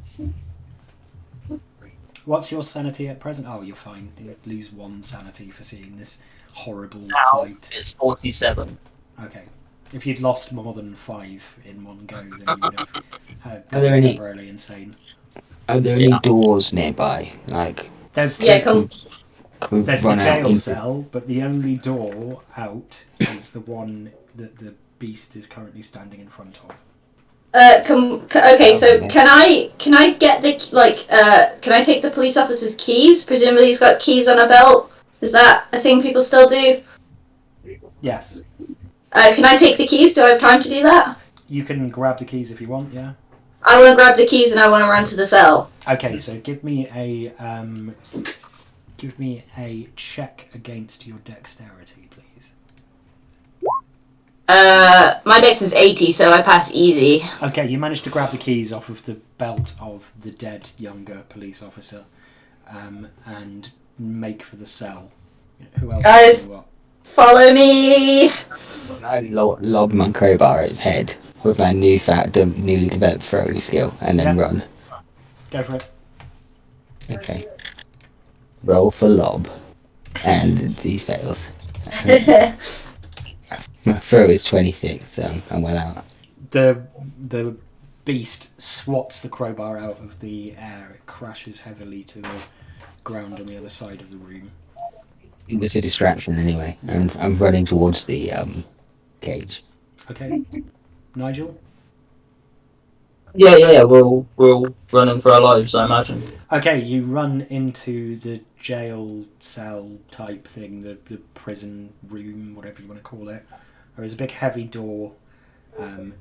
What's your sanity at present? Oh, you're fine. You lose 1 sanity for seeing this horrible Now sight. it's 47. Okay. If you'd lost more than 5 in one go, then you would have Are there gone any- temporarily insane. Are there any doors nearby? Like, There's Yeah, the, come. can we there's the run out jail into... cell, but the only door out is the one that the beast is currently standing in front of. Okay, so can I get the, like, can I take the police officer's keys? Presumably he's got keys on a belt. Is that a thing people still do? Yes. Can I take the keys? Do I have time to do that? You can grab the keys if you want, yeah? I want to grab the keys and I want to run to the cell. Okay, so give me a check against your dexterity, please. My dex is 80, so I pass easy. Okay, you managed to grab the keys off of the belt of the dead younger police officer, and make for the cell. Who else? Guys. Can do what? Follow me! I lob my crowbar at his head with my newly developed throwing skill, and then Yeah. run. Go for it. Okay. Roll for lob. And these fails. My throw is 26, so I'm well out. The beast swats the crowbar out of the air. It crashes heavily to the ground on the other side of the room. It was a distraction anyway. I'm running towards the cage. Okay, Nigel. Yeah, we're all running for our lives, I imagine. Okay, you run into the jail cell type thing, the prison room, whatever you want to call it. There is a big heavy door that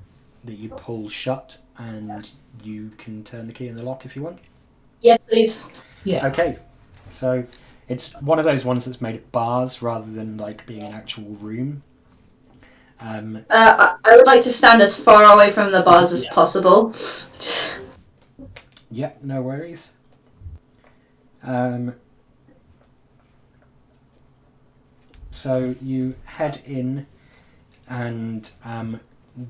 you pull shut, and you can turn the key in the lock if you want. Yes, please. Yeah. Okay, so it's one of those ones that's made of bars rather than like being an actual room. I would like to stand as far away from the bars as possible. Yeah, no worries. So you head in, and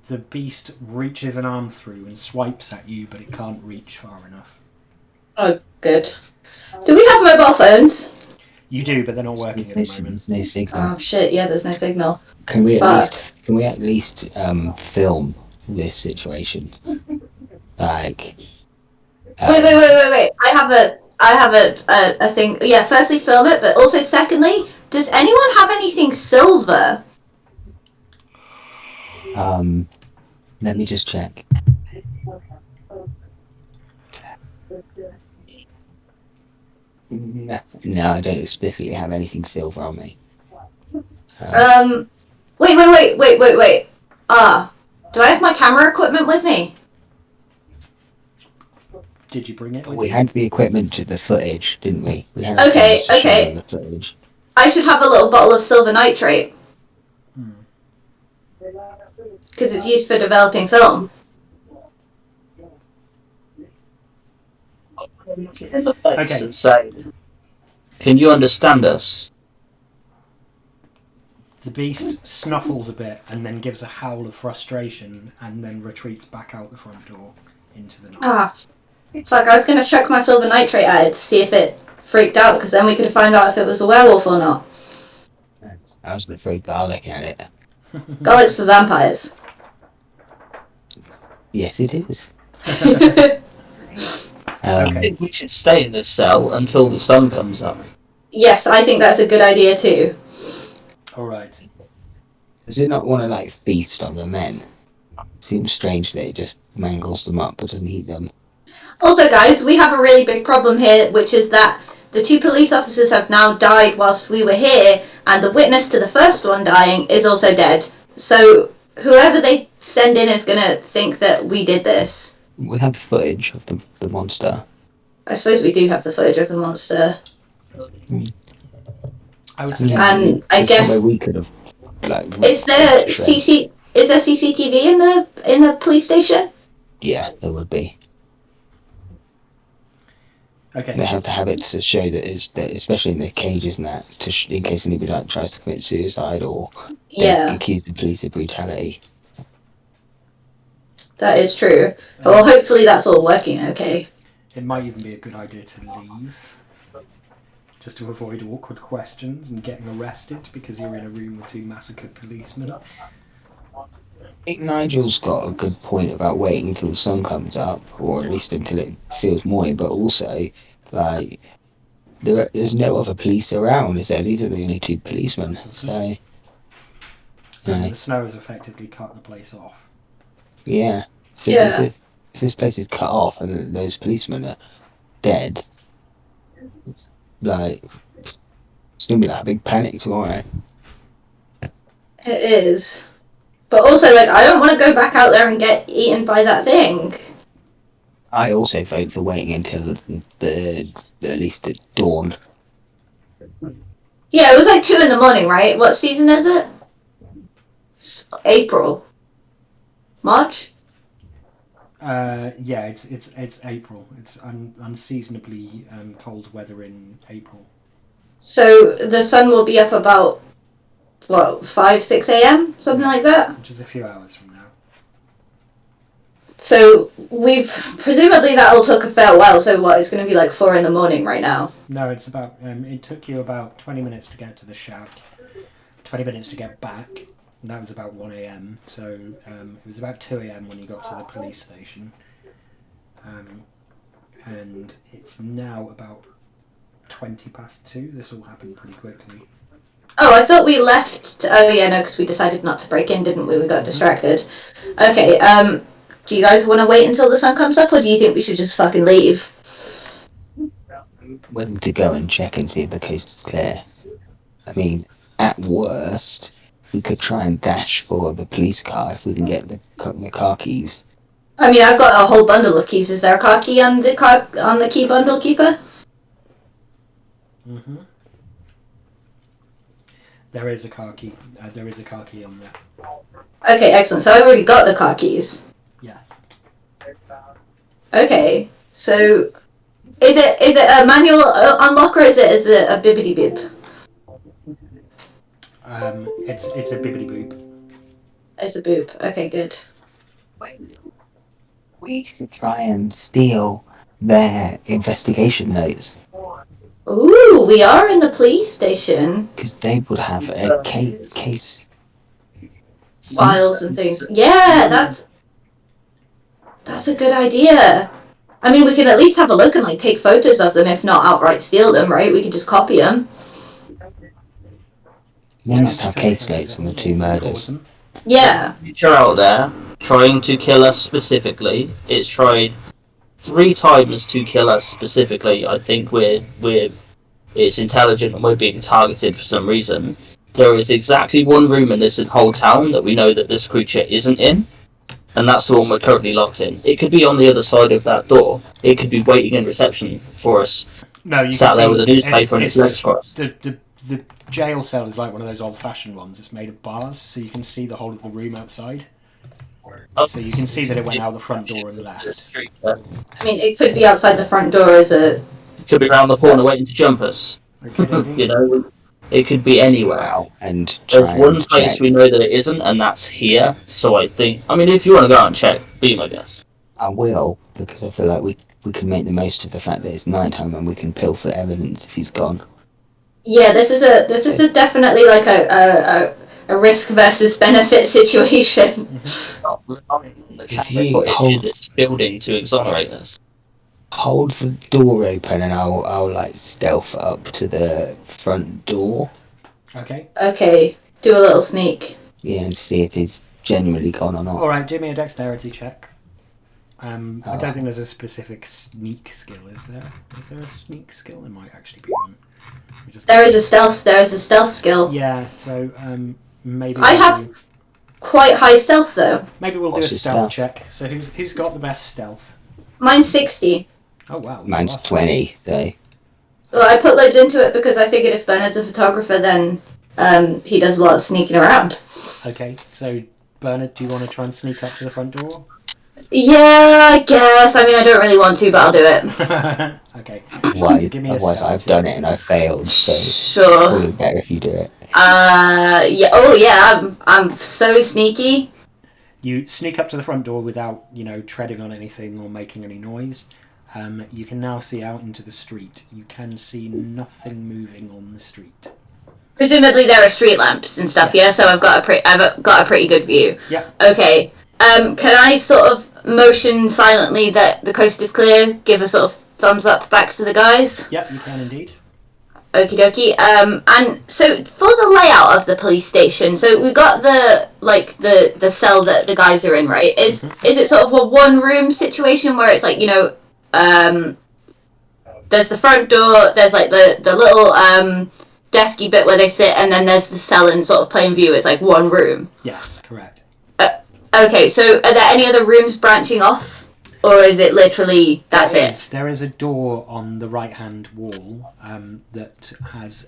the beast reaches an arm through and swipes at you, but it can't reach far enough. Oh, good. Do we have mobile phones? You do, but they're not working at the moment. There's no signal. Oh shit! Yeah, there's no signal. Can we Fuck. at least film this situation? Like. Wait! I have a thing. Yeah, firstly, film it, but also secondly, does anyone have anything silver? Let me just check. No, I don't explicitly have anything silver on me. Wait. Do I have my camera equipment with me? Did you bring it with We you? had the equipment to the footage, didn't we? We had Okay, things to show okay. on the footage. I should have a little bottle of silver nitrate. Because it's used for developing film. In the face Okay. and say, "Can you understand us?" The beast snuffles a bit and then gives a howl of frustration and then retreats back out the front door into the night. Ah, fuck! I was gonna chuck my silver nitrate at it to see if it freaked out, because then we could find out if it was a werewolf or not. I was going to throw garlic at it. Garlic's for vampires. Yes, it is. Okay. I think we should stay in this cell until the sun comes up. Yes, I think that's a good idea too. All right. Does it not want to like feast on the men? Seems strange that it just mangles them up but doesn't eat them. Also, guys, we have a really big problem here, which is that the 2 police officers have now died whilst we were here, and the witness to the first one dying is also dead. So whoever they send in is going to think that we did this. We have footage of the monster. I suppose we do have the footage of the monster. I would suggest. And I guess somewhere we could have like. Is there CCTV in the police station? Yeah, there would be. Okay. They have to have it to show that especially in the cages and that, in case anybody like tries to commit suicide or accuse the police of brutality. That is true. Well, hopefully that's all working okay. It might even be a good idea to leave, just to avoid awkward questions and getting arrested because you're in a room with 2 massacred policemen. I think Nigel's got a good point about waiting until the sun comes up, or at least until it feels morning, but also, like, there's no other police around, is there? These are the only 2 policemen, so... The snow has effectively cut the place off. Yeah. So if this place is cut off and those policemen are dead, like, it's gonna be like a big panic tomorrow. It is. But also, like, I don't want to go back out there and get eaten by that thing. I also vote for waiting until at least the dawn. Yeah, it was like 2 in the morning, right? What season is it? April. March? Yeah, it's April. It's unseasonably cold weather in April. So the sun will be up about, what, 5, 6 a.m.? Something like that? Which is a few hours from now. So presumably that'll took a fair while, so what, it's going to be like 4 in the morning right now? No, it's about, it took you about 20 minutes to get to the shack, 20 minutes to get back, and that was about 1 a.m, so it was about 2 a.m. when you got to the police station, and it's now about 20 past 2, this all happened pretty quickly. Oh, I thought we left, oh yeah, no, because we decided not to break in, didn't we? We got distracted. Okay, do you guys want to wait until the sun comes up, or do you think we should just fucking leave? We're to go and check and see if the coast is clear. I mean, at worst, we could try and dash for the police car if we can get the car keys. I mean, I've got a whole bundle of keys. Is there a car key on the key bundle, Keeper? Mm-hmm. There is a car key. There is a car key on there. Okay, excellent. So I already got the car keys. Yes. Okay, so is it a manual unlock or is it a bibbidi bib? It's a bibbidi boop. It's a boop. Okay, good. We should try and steal their investigation notes. Ooh, we are in the police station. Because they would have a case Files and things. Yeah, that's a good idea. I mean, we can at least have a look and like take photos of them, if not outright steal them, right? We could just copy them. They must have case notes on the 2 murders. Yeah. Creature out there trying to kill us specifically. It's tried 3 times to kill us specifically. I think it's intelligent and we're being targeted for some reason. There is exactly 1 room in this whole town that we know that this creature isn't in, and that's the one we're currently locked in. It could be on the other side of that door. It could be waiting in reception for us. No, you sat can there see with a newspaper and its legs crossed. The jail cell is like one of those old-fashioned ones. It's made of bars, so you can see the whole of the room outside. So you can see that it went out the front door and left. I mean, it could be outside the front door as a... It could be around the corner waiting to jump us. Okay, You know, it could be anywhere. And there's one place we know that it isn't, and that's here. So I think, I mean, if you want to go out and check, be my guest. I will, because I feel like we can make the most of the fact that it's nighttime and we can pilfer evidence if he's gone. Yeah, this is a definitely like a a risk versus benefit situation. Not relying on the If camera you footage in hold- this building to exonerate us. Hold the door open, and I'll like stealth up to the front door. Okay. Okay, do a little sneak. Yeah, and see if he's genuinely gone or not. All right. Do me a dexterity check. I don't Oh. think there's a specific sneak skill, is there? Is there a sneak skill? There might actually be one. Let me just- There is a stealth skill. Yeah. So maybe I we'll have- do, Quite high stealth though. maybe we'll do a What's your stealth stealth? check. So who's got the best stealth? Mine's 60. Oh wow. Mine's awesome. 20, so Well, I put loads into it because I figured if Bernard's a photographer, then he does a lot of sneaking around. Okay. So Bernard, do you want to try and sneak up to the front door? Yeah, I guess. I mean, I don't really want to, but I'll do it. Okay. otherwise, Give me a otherwise stealth I've check. done it and I've failed, so it's Sure. probably better if you do it. Yeah. Oh, yeah. I'm so sneaky. You sneak up to the front door without, treading on anything or making any noise. You can now see out into the street. You can see nothing moving on the street. Presumably there are street lamps and stuff. Yes. Yeah. So I've got a pretty good view. Yeah. Okay. Can I sort of motion silently that the coast is clear? Give a sort of thumbs up back to the guys. Yep, you can indeed. Okie dokie. And so for the layout of the police station, so we got the cell that the guys are in, right? Is it sort of a one room situation where it's like, there's the front door, there's like the little desky bit where they sit, and then there's the cell in sort of plain view. It's like one room. Yes, correct. Okay, so are there any other rooms branching off? Or is it literally, that's it? There is a door on the right-hand wall that has.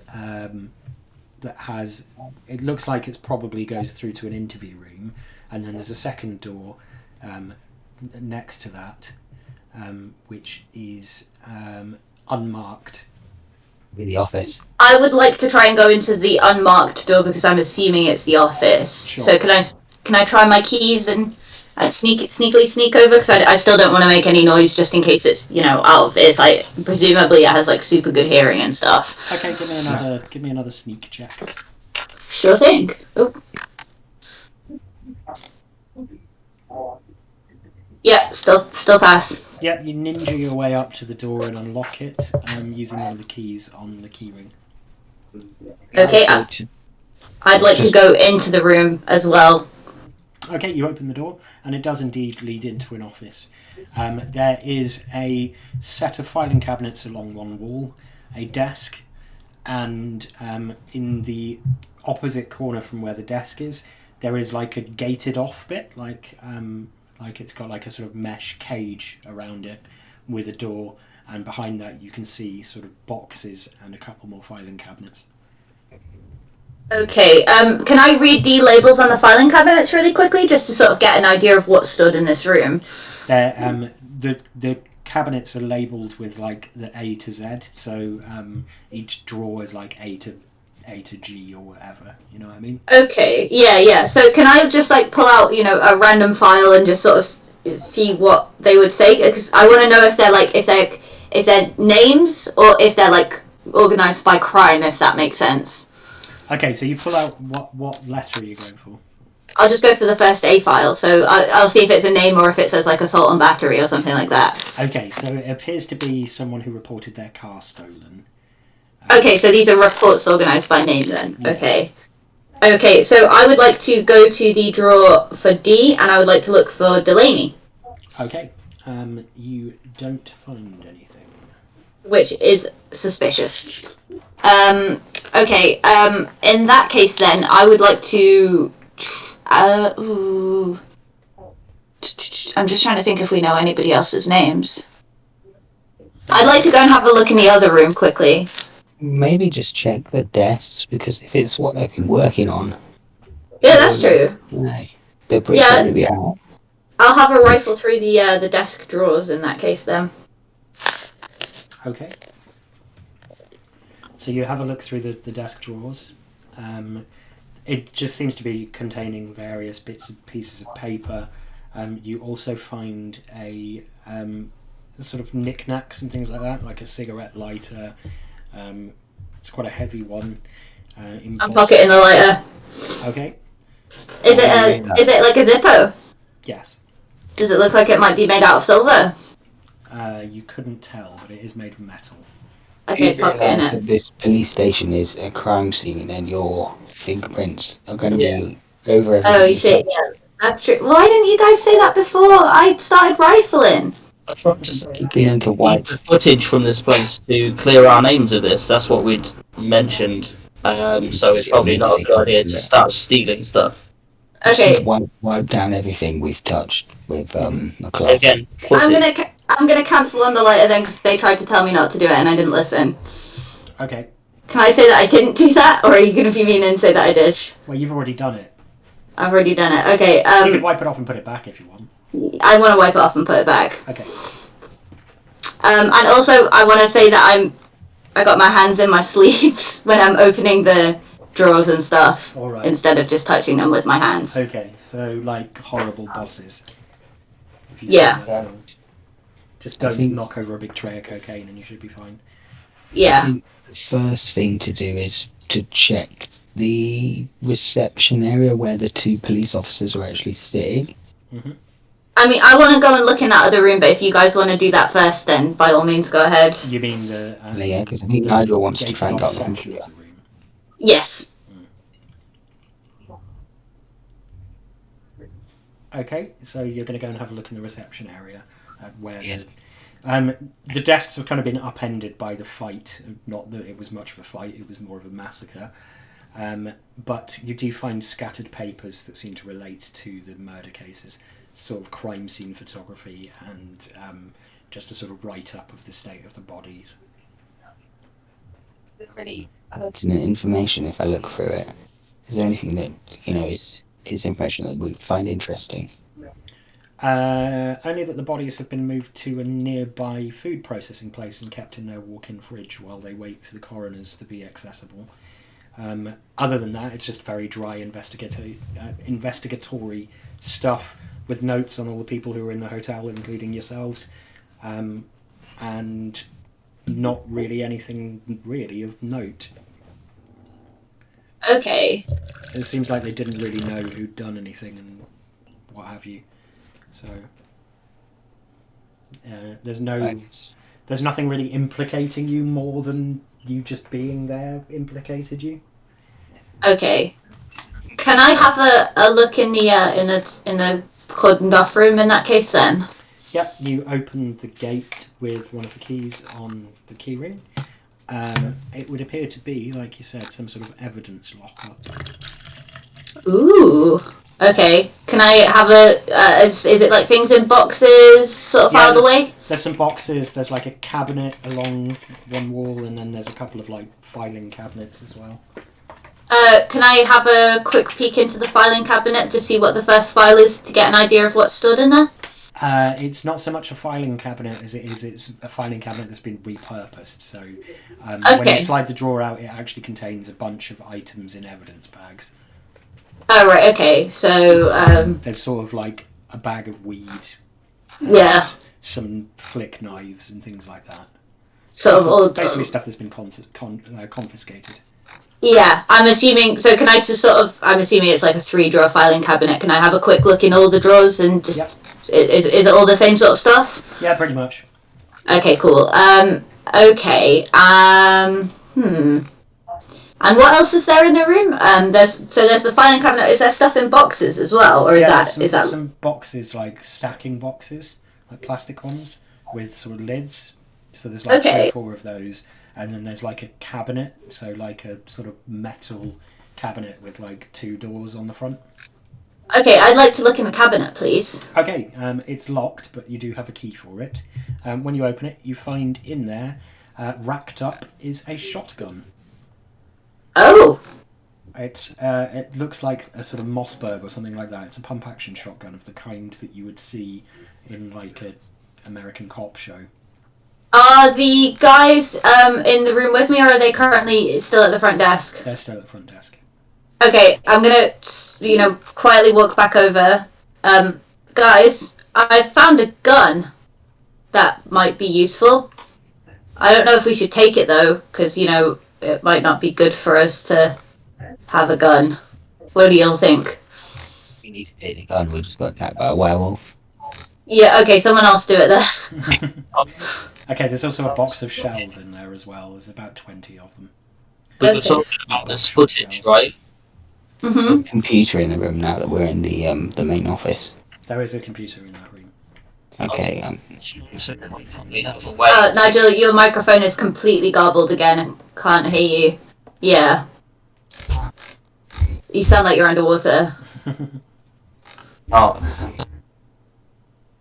It looks like it probably goes through to an interview room, and then there's a second door next to that, which is unmarked. With the office. I would like to try and go into the unmarked door because I'm assuming it's the office. Sure. So can I try my keys and sneakily sneak over? Because I still don't want to make any noise just in case it's out of it's like presumably it has like super good hearing and stuff. Okay, give me another sneak check. Sure thing. Oop. Yeah, still pass. Yep, you ninja your way up to the door and unlock it using one of the keys on the keyring. Okay, I'd like to go into the room as well. Okay, you open the door, and it does indeed lead into an office. There is a set of filing cabinets along one wall, a desk, and in the opposite corner from where the desk is, there is like a gated off bit, like it's got like a sort of mesh cage around it with a door, and behind that you can see sort of boxes and a couple more filing cabinets. Okay, can I read the labels on the filing cabinets really quickly, just to sort of get an idea of what stood in this room? The cabinets are labelled with like the A to Z, so each drawer is like A to G or whatever. You know what I mean? Okay, yeah. So can I just like pull out a random file and just sort of see what they would say? Because I want to know if they're names or if they're like organised by crime, if that makes sense. Okay, so you pull out what letter are you going for? I'll just go for the first A file, so I'll see if it's a name or if it says like assault and battery or something like that. Okay, so it appears to be someone who reported their car stolen. Okay, so these are reports organised by name then. Yes. Okay, so I would like to go to the drawer for D, and I would like to look for Delaney. Okay, you don't find anything. Which is suspicious. Okay, in that case then, I would like to... I'm just trying to think if we know anybody else's names. I'd like to go and have a look in the other room quickly. Maybe just check the desks, because if it's what they've been working on, Yeah, that's true. they're pretty Yeah. probably be out. I'll have a rifle through the desk drawers in that case then. Okay. So you have a look through the desk drawers. It just seems to be containing various bits and pieces of paper. You also find a sort of knickknacks and things like that, like a cigarette lighter. It's quite a heavy one. I'm pocketing the lighter. Okay. Is it like a Zippo? Yes. Does it look like it might be made out of silver? You couldn't tell, but it is made of metal. Okay, You pop it in realise it. that this police station is a crime scene and your fingerprints are going to be over everything Oh you shit, touch. yeah. That's true. Why didn't you guys say that before I started rifling? I tried to say You can enter we need white. the footage from this place to clear our names of this. That's what we'd mentioned. So it's probably not a good idea to start stealing stuff. Okay, Just wipe down everything we've touched with a cloth. Again, I'm footage. gonna cancel on the lighter then because they tried to tell me not to do it and I didn't listen. Okay. Can I say that I didn't do that, or are you gonna be mean and say that I did? Well, you've already done it. I've already done it. Okay. You can wipe it off and put it back if you want. I want to wipe it off and put it back. Okay. And also I want to say that I got my hands in my sleeves when I'm opening the drawers and stuff. All right. Instead of just touching them with my hands. Okay. So like horrible bosses. If you Yeah. see that film. Just don't knock over a big tray of cocaine and you should be fine. I Yeah. think the first thing to do is to check the reception area where the two police officers were actually sitting. Mm-hmm. I mean, I want to go and look in that other room, but if you guys want to do that first, then by all means go ahead. You mean the Yeah, because I think Nigel wants to gated try and off get them. section of the room? Yes. Okay, so you're going to go and have a look in the reception area at where the desks have kind of been upended by the fight. Not that it was much of a fight; it was more of a massacre. But you do find scattered papers that seem to relate to the murder cases, sort of crime scene photography, and just a sort of write-up of the state of the bodies. Really pertinent information if I look through it. Is there anything that is his impression that we'd find interesting? Only that the bodies have been moved to a nearby food processing place and kept in their walk-in fridge while they wait for the coroners to be accessible. Other than that, it's just very dry investigatory stuff with notes on all the people who were in the hotel, including yourselves, and not really anything really of note. Okay. It seems like they didn't really know who'd done anything and what have you. So there's nothing really implicating you more than you just being there implicated you. Okay. Can I have a look in the cordoned off room in that case then? Yep, you open the gate with one of the keys on the keyring. It would appear to be, like you said, some sort of evidence lockup. Ooh. Okay. Can I have is it like things in boxes sort of out of the way? There's some boxes, there's like a cabinet along one wall, and then there's a couple of like filing cabinets as well. Can I have a quick peek into the filing cabinet to see what the first file is to get an idea of what's stood in there? It's not so much a filing cabinet as it's a filing cabinet that's been repurposed. So when you slide the drawer out, it actually contains a bunch of items in evidence bags. Oh, right, okay. So, there's sort of like a bag of weed. Yeah. Some flick knives and things like that. Basically stuff that's been confiscated. Yeah, I'm assuming, so can I just I'm assuming it's like a 3-drawer filing cabinet. Can I have a quick look in all the drawers and just, Yep. Is it all the same sort of stuff? Yeah, pretty much. Okay, cool. Okay, And what else is there in the room? There's the filing cabinet. Is there stuff in boxes as well, or is that some boxes, like stacking boxes, like plastic ones with sort of lids? So there's like 3 or 4 of those, and then there's like a cabinet, so like a sort of metal cabinet with like 2 doors on the front. Okay, I'd like to look in the cabinet, please. Okay, it's locked, but you do have a key for it. When you open it, you find in there, racked up, is a shotgun. Oh. It looks like a sort of Mossberg or something like that. It's a pump-action shotgun of the kind that you would see in like a American cop show. Are the guys in the room with me, or are they currently still at the front desk? They're still at the front desk. Okay, I'm gonna, quietly walk back over. Guys, I found a gun that might be useful. I don't know if we should take it though, because it might not be good for us to have a gun. What do y'all think? We need to take the gun. We just got attacked by a werewolf. Yeah, okay, someone else do it then. Okay, there's also a box of shells in there as well. There's about 20 of them. We were Okay. talking about this footage, right? There's a Mm-hmm. computer in the room now that we're in the main office. There is a computer in that room. Okay. So we probably have a way. Nigel, your microphone is completely garbled again. Can't hear you. Yeah. You sound like you're underwater. Oh.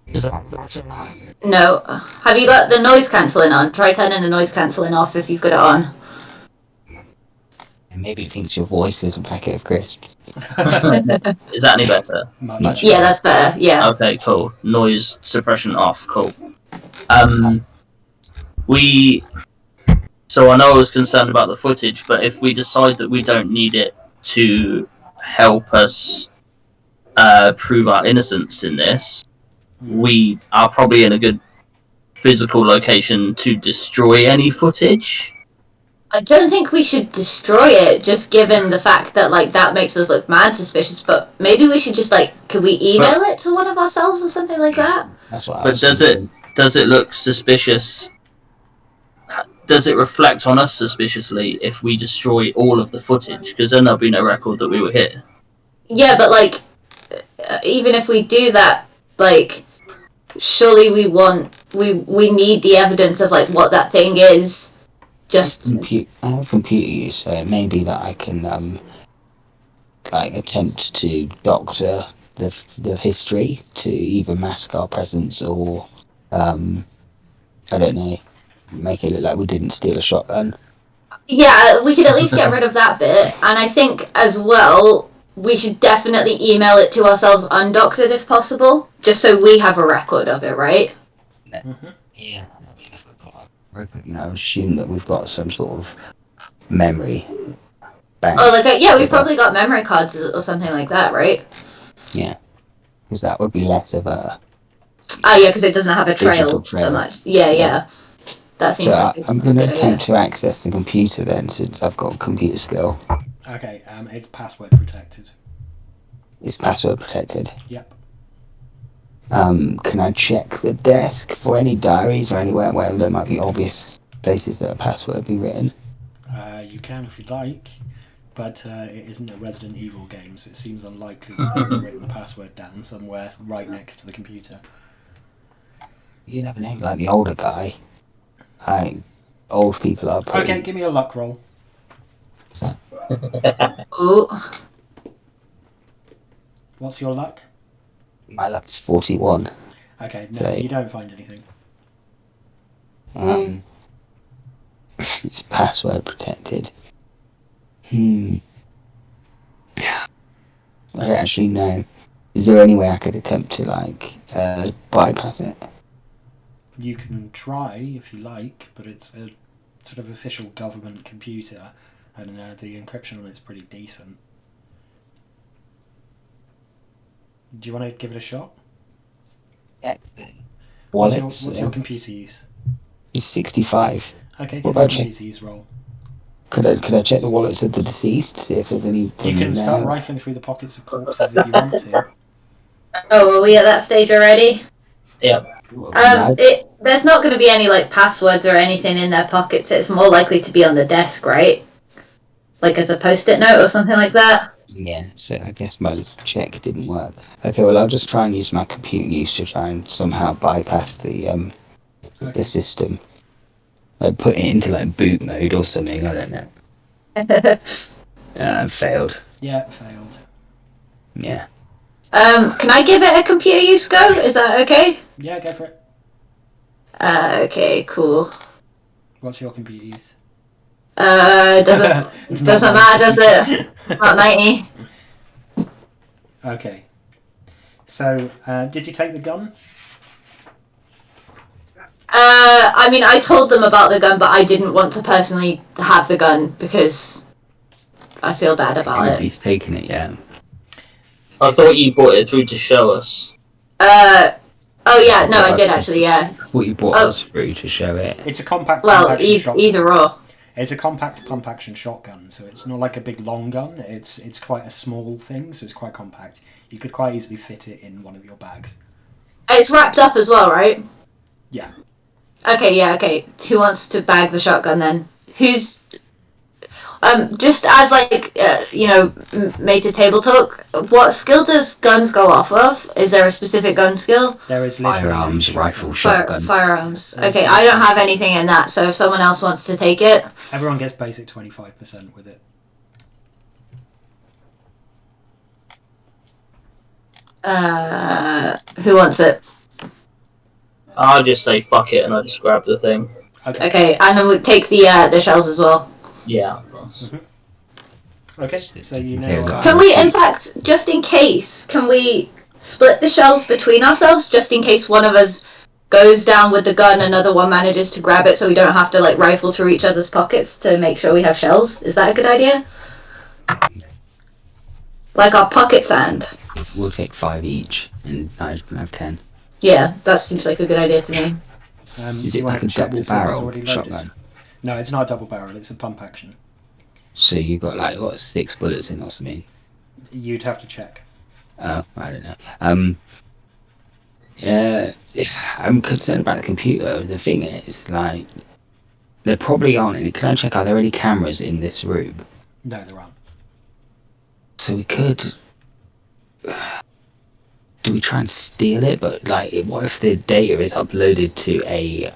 Is that better? No. Have you got the noise cancelling on? Try turning the noise cancelling off if you've got it on. And maybe it thinks your voice is a packet of crisps. Is that any better? Much Much. better. Yeah, that's better. Yeah. Okay, cool. Noise suppression off. Cool. So I know I was concerned about the footage, but if we decide that we don't need it to help us prove our innocence in this, we are probably in a good physical location to destroy any footage. I don't think we should destroy it, just given the fact that, like, that makes us look mad suspicious, but maybe we should just, like, could we email it to one of ourselves or something like that? That's what I But was does thinking. it look suspicious? Does it reflect on us suspiciously if we destroy all of the footage? Because then there'll be no record that we were here. Yeah, but, like, even if we do that, like, surely we need the evidence of, like, what that thing is. Just I have computer use, so it may be that I can like attempt to doctor the history to either mask our presence or I don't know, make it look like we didn't steal a shotgun. yeah, we could at least get rid of that bit, and I think as well we should definitely email it to ourselves undoctored if possible, just so we have a record of it, right? Mm-hmm. Yeah, I mean, if we've got a record, I would assume that we've got some sort of memory bank. Oh, like yeah, we've probably got memory cards or something like that, right? Yeah, because that would be less of a. Oh yeah, because it doesn't have a Digital trail so trail. much. Yeah. That seems So like I'm going to good attempt to access the computer then, since I've got computer skill. Okay, it's password protected. It's password protected. Yep. Can I check the desk for any diaries or anywhere where there might be obvious places that a password be written? You can if you'd like, but it isn't a Resident Evil game, so it seems unlikely that they would have written the password down somewhere right next to the computer. You never know, like the older guy. Old people are pretty... Okay, give me a luck roll. Ooh. What's your luck? My luck is 41. Okay, no, So- you don't find anything. It's password protected. I don't actually know. Is there any way I could attempt to, like, bypass it? You can try if you like, but it's a sort of official government computer, and the encryption on it's pretty decent. Do you want to give it a shot? Yeah. What's your computer use? It's 65. Okay, What give me a about you? computer use roll. Could I check the wallets of the deceased, see if there's anything You can in start there? rifling through the pockets of corpses if you want to. Oh, are we at that stage already? Yeah. There's not going to be any like passwords or anything in their pockets. It's more likely to be on the desk, right? Like as a post-it note or something like that. Yeah, so I guess my check didn't work. Okay, well I'll just try and use my computer use to try and somehow bypass the system. Like put it into like boot mode or something, I don't know. Failed. Yeah, failed. Yeah. Can I give it a computer use go? Is that okay? Yeah, go for it. Okay, cool. What's your computer use? Doesn't It's not matter, 90. does it? Not 90. Okay. So, did you take the gun? I mean, I told them about the gun, but I didn't want to personally have the gun because I feel bad about it. He's taken it, yeah. I thought you brought it through to show us. Oh yeah, no, I did actually, yeah. What you brought us through to show it. It's a compact Well, action shotgun. either or. It's a compact pump action shotgun, so it's not like a big long gun. It's quite a small thing, so it's quite compact. You could quite easily fit it in one of your bags. It's wrapped up as well, right? Yeah. Okay, yeah, okay. Who wants to bag the shotgun then? Who's just as made to table talk? What skill does guns go off of? Is there a specific gun skill? There is literally Firearms, a rifle, shotgun. shotgun. Firearms. Okay, I don't have anything in that, so if someone else wants to take it, Everyone gets basic 25% with it. who wants it? I'll just say fuck it and I just grab the thing. Okay, and then we take the shells as well. Yeah, of course. Okay, so you know. Can we, in fact, just in case, can we split the shells between ourselves, just in case one of us goes down with the gun, another one manages to grab it, so we don't have to like rifle through each other's pockets to make sure we have shells? Is that a good idea? Like our pocket sand. We'll take 5 each, and I can have 10. Yeah, that seems like a good idea to me. Is do it you want like to a check double to see if it's barrel already loaded? shotgun? No, it's not a double barrel. It's a pump action. So you got like what 6 bullets in or something? You'd have to check. Oh, I don't know. Yeah, I'm concerned about the computer. The thing is, like, there probably aren't any. Can I check? Are there any cameras in this room? No, there aren't. So we could. Do we try and steal it? But like, what if the data is uploaded to a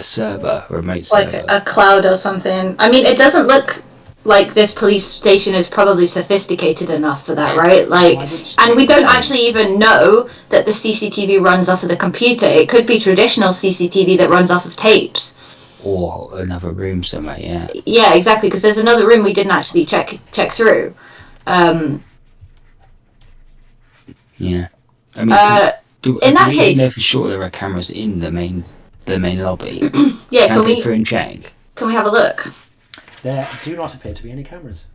server, a remote Like server? a cloud or something. I mean, it doesn't look like this police station is probably sophisticated enough for that, right? Like, and we don't actually even know that the CCTV runs off of the computer. It could be traditional CCTV that runs off of tapes. Or another room somewhere, yeah. Yeah, exactly, because there's another room we didn't actually check through. Yeah. I mean, do we know for sure there are cameras in the main lobby? Yeah, can we go through and check? Can we have a look? There do not appear to be any cameras.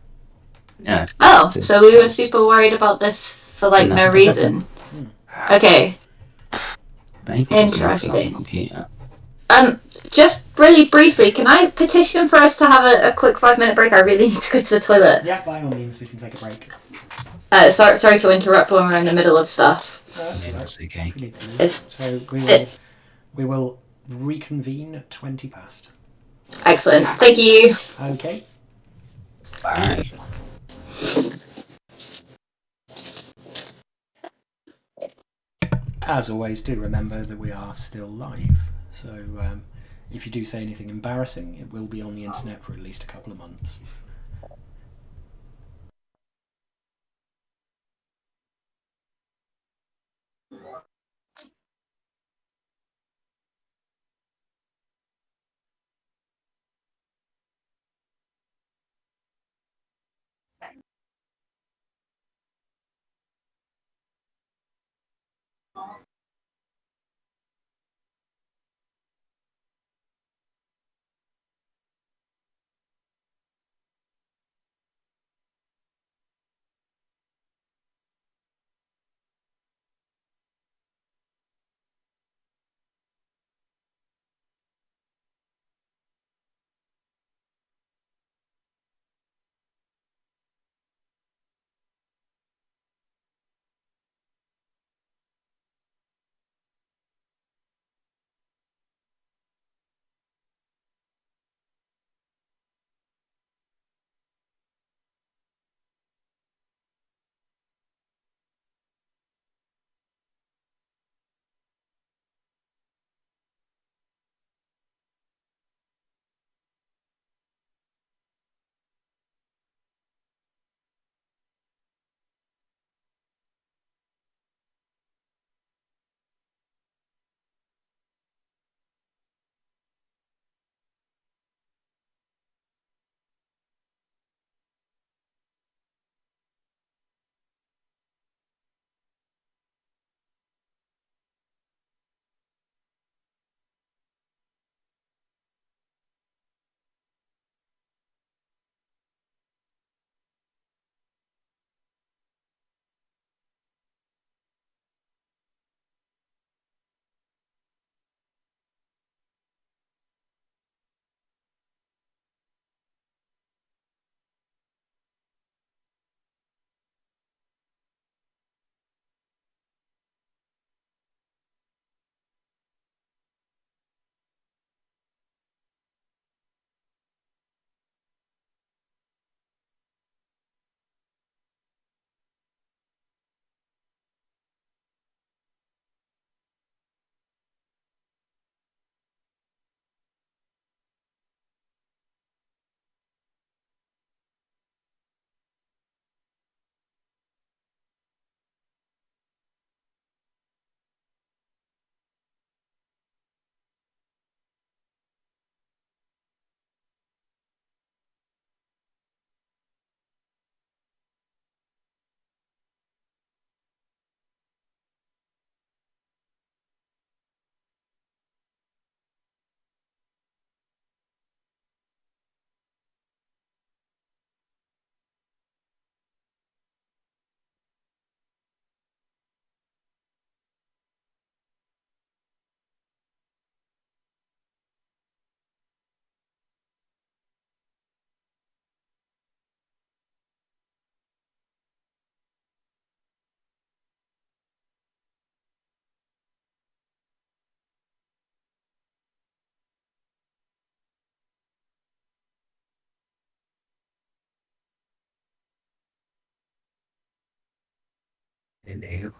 No. Oh, so we were super worried about this for like no reason. Okay. Maybe interesting. Computer. Just really briefly, can I petition for us to have a quick 5-minute break? I really need to go to the toilet. Yeah, by all means, we can take a break. Sorry to interrupt when we're in the middle of stuff. No, that's okay. So we will reconvene at 20 past. Excellent. Thank you. Okay. Bye. As always, do remember that we are still live. So if you do say anything embarrassing, it will be on the internet for at least a couple of months. Hello.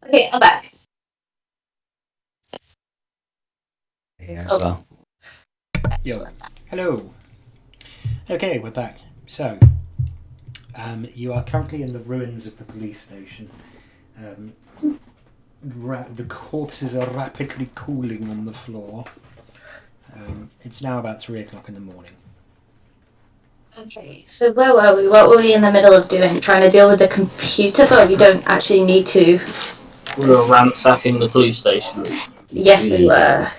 Okay, I'm back. Yeah, as well. Yo. Hello. Okay, we're back. So, you are currently in the ruins of the police station. The corpses are rapidly cooling on the floor. It's now about 3 o'clock in the morning. Okay, so where were we? What were we in the middle of doing? Trying to deal with the computer, but we don't actually need to. We were ransacking the police station. Yes, we were.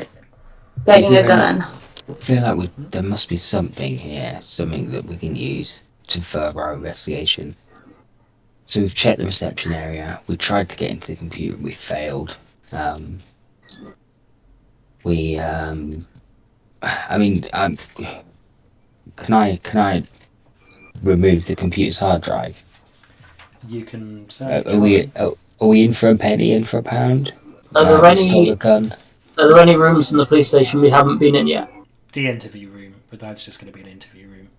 Getting a gun. I feel like there must be something here, something that we can use to further our investigation. So we've checked the reception area. We tried to get into the computer. We failed. I mean, can I remove the computer's hard drive? You can Are certainly try. we in for a penny, in for a pound? Are there We stole a any gun. Are there any rooms in the police station we haven't been in yet? The interview room, but that's just going to be an interview room.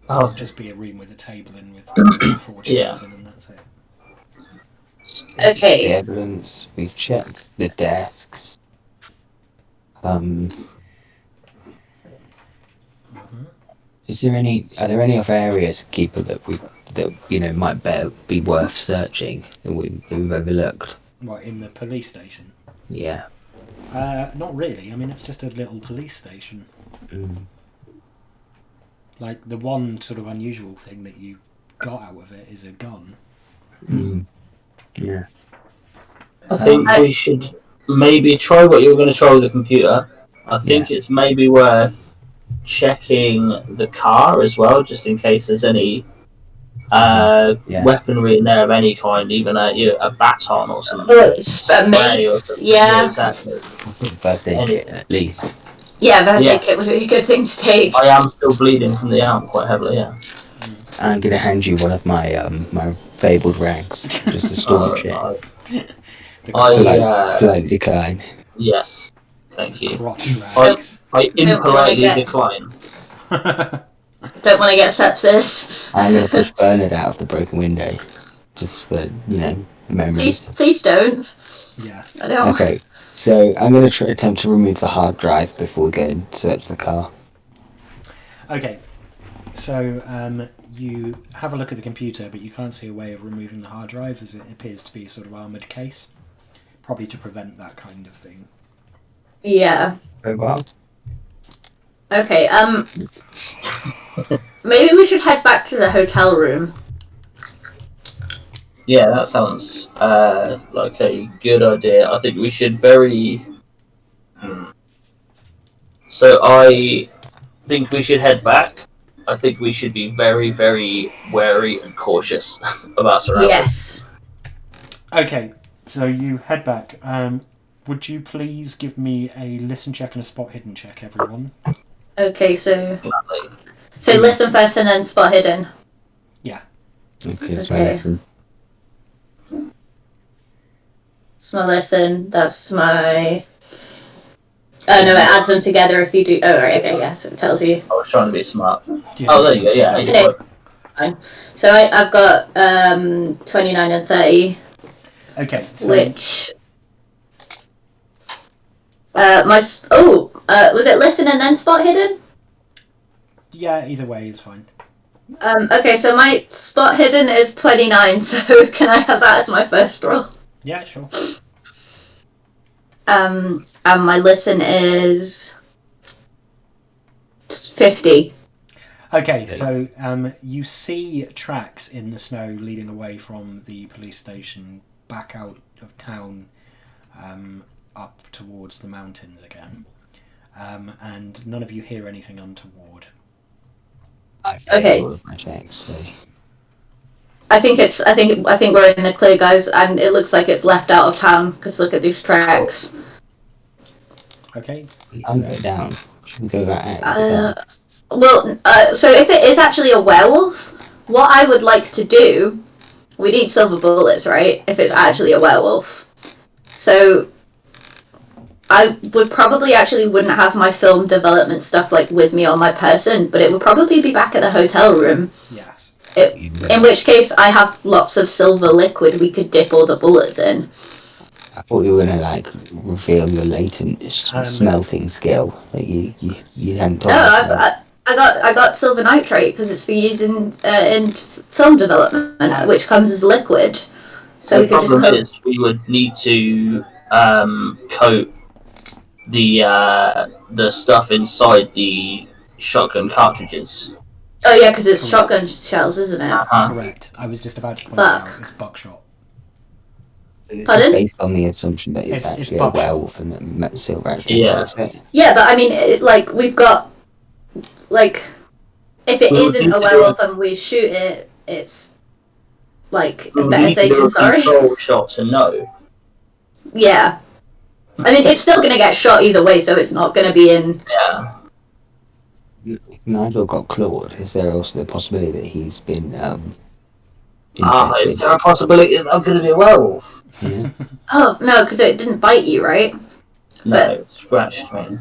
Oh, It'll just be a room with a table in with 4 Yeah. chairs in, and that's it. Okay. The evidence. We've checked the desks. Are there any other areas, Keeper, that might be worth searching that we've overlooked? What, in the police station? Yeah. Not really. I mean, it's just a little police station. Like, the one sort of unusual thing that you got out of it is a gun. Yeah. I think we should maybe try what you were going to try with the computer. I think it's maybe worth checking the car as well, just in case there's any weaponry in there of any kind, even a baton or something. A mace, or something. yeah. Exactly. First aid kit, at least. Yeah, first aid kit would be a good thing to take. I am still bleeding from the arm quite heavily, yeah. I'm going to hand you one of my my fabled rags, just to staunch it. Slight decline. Yes, thank you. Crotch rags. I impolitely decline. Don't want to get sepsis. I'm going to push Bernard out of the broken window, just for, memories. Please don't. Yes. I don't. Okay, so I'm going to attempt to remove the hard drive before we go and search the car. Okay, so you have a look at the computer, but you can't see a way of removing the hard drive, as it appears to be a sort of armoured case. Probably to prevent that kind of thing. Yeah. Oh, well. Okay, maybe we should head back to the hotel room. Yeah, that sounds like a good idea. I think we should So I think we should head back. I think we should be very, very wary and cautious about surroundings. Yes. Okay, so you head back. Would you please give me a listen check and a spot hidden check, everyone? Okay, so Gladly. listen first and then spot hidden. Okay, so Okay. listen. It's my listen. That's my. Oh no, it adds them together if you do. Oh right, okay, yes, it tells you. I was trying to be smart. Yeah. Oh, there you go. Yeah. Okay. So I've got 29 and 30, Okay, so which was it listen and then spot hidden? yeah, either way is fine. Okay, so my spot hidden is 29, so can I have that as my first roll? Yeah, sure. And my listen is 50. Okay, so you see tracks in the snow leading away from the police station back out of town, up towards the mountains again, and none of you hear anything untoward. Okay. My checks, so. I think we're in the clear, guys, and it looks like it's left out of town because look at these tracks. Okay. I'll go down. Should we go back out? So if it is actually a werewolf, what I would like to do, we need silver bullets, right? If it's actually a werewolf. So I would probably wouldn't have my film development stuff like with me on my person, but it would probably be back at the hotel room. Yes. In which case I have lots of silver liquid we could dip all the bullets in. I thought you were gonna like reveal your latent smelting skill that you hadn't told us about. I got silver nitrate because it's for using in film development, which comes as liquid. So the problem is we would need to coat the stuff inside the shotgun cartridges. Oh yeah, because it's shotgun shells, isn't it? Correct. I was just about to point out it's buckshot. It's Pardon? based on the assumption that it's actually a werewolf and that silver actually works it. Yeah, but I mean, we've got if it isn't a werewolf and we shoot it, it's better safe than sorry. Control shot to know. Yeah. I mean, it's still going to get shot either way, so it's not going to be in... Yeah. Nigel got clawed. Is there also the possibility that he's been is there a possibility that I'm going to be a werewolf? Yeah. Oh, no, because it didn't bite you, right? No, it scratched me.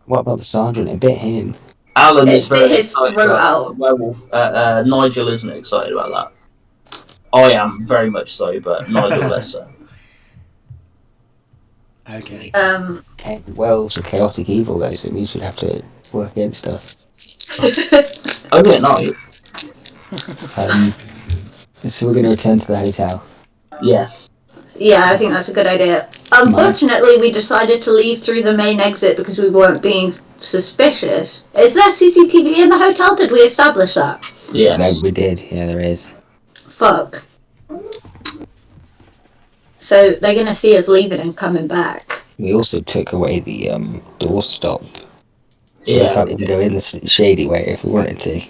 What about the sergeant? It bit him. Alan is very his excited throat about out. the werewolf. Nigel isn't excited about that. I am very much so, but Nigel less so. Okay. Werewolves are chaotic evil, though, so we should have to work against us. Oh yeah, night. So we're going to return to the hotel. Yes. Yeah, I think that's a good idea. Unfortunately, we decided to leave through the main exit because we weren't being suspicious. Is there CCTV in the hotel? Did we establish that? Yes. No, we did. Yeah, there is. Fuck. So they're gonna see us leaving and coming back. We also took away the door stop. So Yeah, we can't even go in the shady way if we wanted to.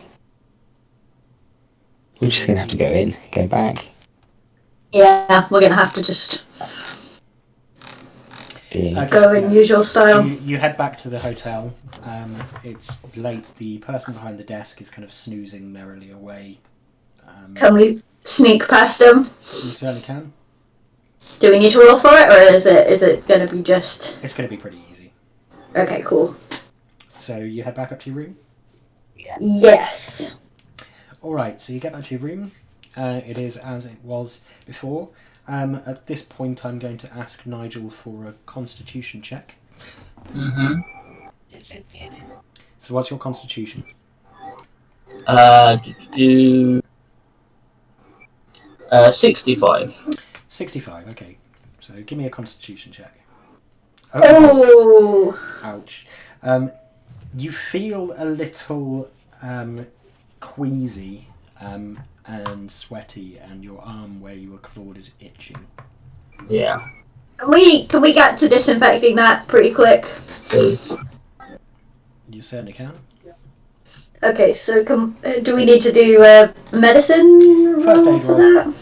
We're just going to have to go in, go back. Yeah, we're gonna have to just go in usual style. So you head back to the hotel. It's late. The person behind the desk is kind of snoozing merrily away. Can we sneak past him? You certainly can. Do we need to roll for it, or is it gonna be just... It's going to be pretty easy. Okay, cool. So you head back up to your room? Yes. Alright, so you get back to your room. It is as it was before. At this point, I'm going to ask Nigel for a constitution check. Mm-hmm. So what's your constitution? Do 65. 65, okay. So give me a constitution check. Oh! Ouch. You feel a little queasy and sweaty, and your arm where you were clawed is itching. Yeah. Can we get to disinfecting that pretty quick? Please. You certainly can. Okay, so do we need to do medicine First roll aid for roll. that?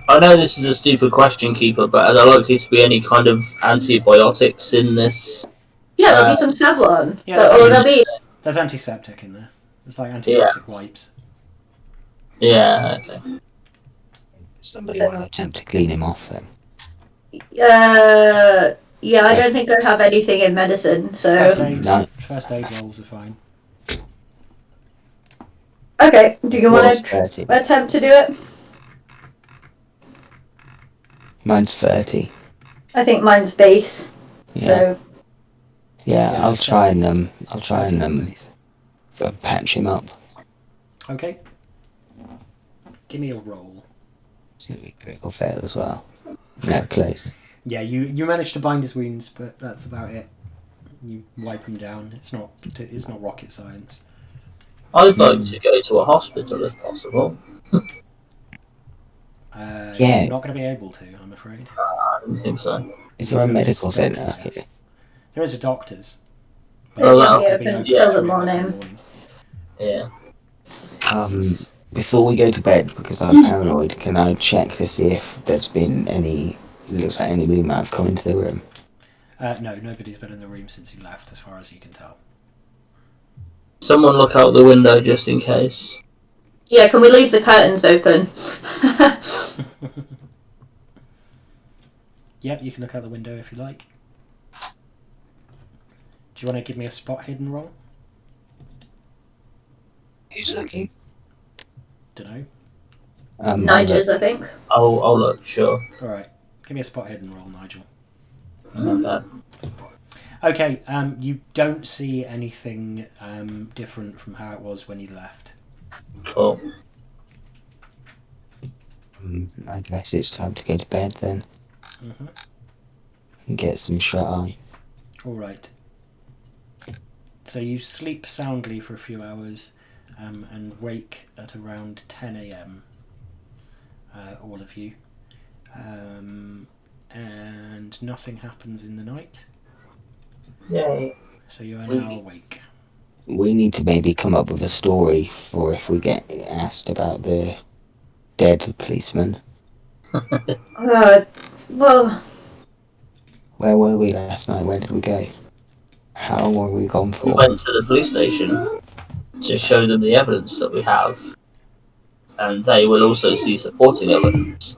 I know this is a stupid question, Keeper, but are there likely to be any kind of antibiotics in this? Yeah, there'll be some Savlon. Yeah, There'll be. There's antiseptic in there. There's like Yeah. antiseptic wipes. Yeah, okay. Somebody want to attempt to clean him off then? Yeah, I don't think I have anything in medicine, First so. aid. No. First aid rolls are fine. Okay, do you want Was to 30. attempt to do it? Mine's 30. I think mine's base. Yeah. So Yeah, Yeah, I'll try 13 and base. patch him up. Okay. Give me a roll. It's gonna be critical fail as well. No, close. Yeah, you managed to bind his wounds, but that's about it. You wipe him down. It's not rocket science. I'd like to go to a hospital if possible. Yeah. You're not going to be able to, I'm afraid. I don't think so. Is there a You're medical stuck centre here. here? There is a doctor's. it Oh, won't that'll be It'll open open till the 3 o'clock in the morning. Yeah. Before we go to bed, because I'm paranoid, can I check to see if there's been any? It looks like anybody might have come into the room. No, nobody's been in the room since you left, as far as you can tell. Someone look out the window just in case. Yeah, can we leave the curtains open? Yep, you can look out the window if you like. Do you want to give me a spot hidden roll? Who's looking? Dunno. Nigel's, I think. I'll look, sure. Alright, give me a spot hidden roll, Nigel. Not bad. Okay, you don't see anything different from how it was when you left. Cool. I guess it's time to go to bed then Mm-hmm. and get some shut eye. Alright. So you sleep soundly for a few hours and wake at around 10 a.m. All of you. And nothing happens in the night. Yay. So you are now awake. We need to maybe come up with a story for if we get asked about the dead policeman. Well, Where were we last night? Where did we go? How long were we gone We for? went to the police station to show them the evidence that we have, and they will also see supporting evidence.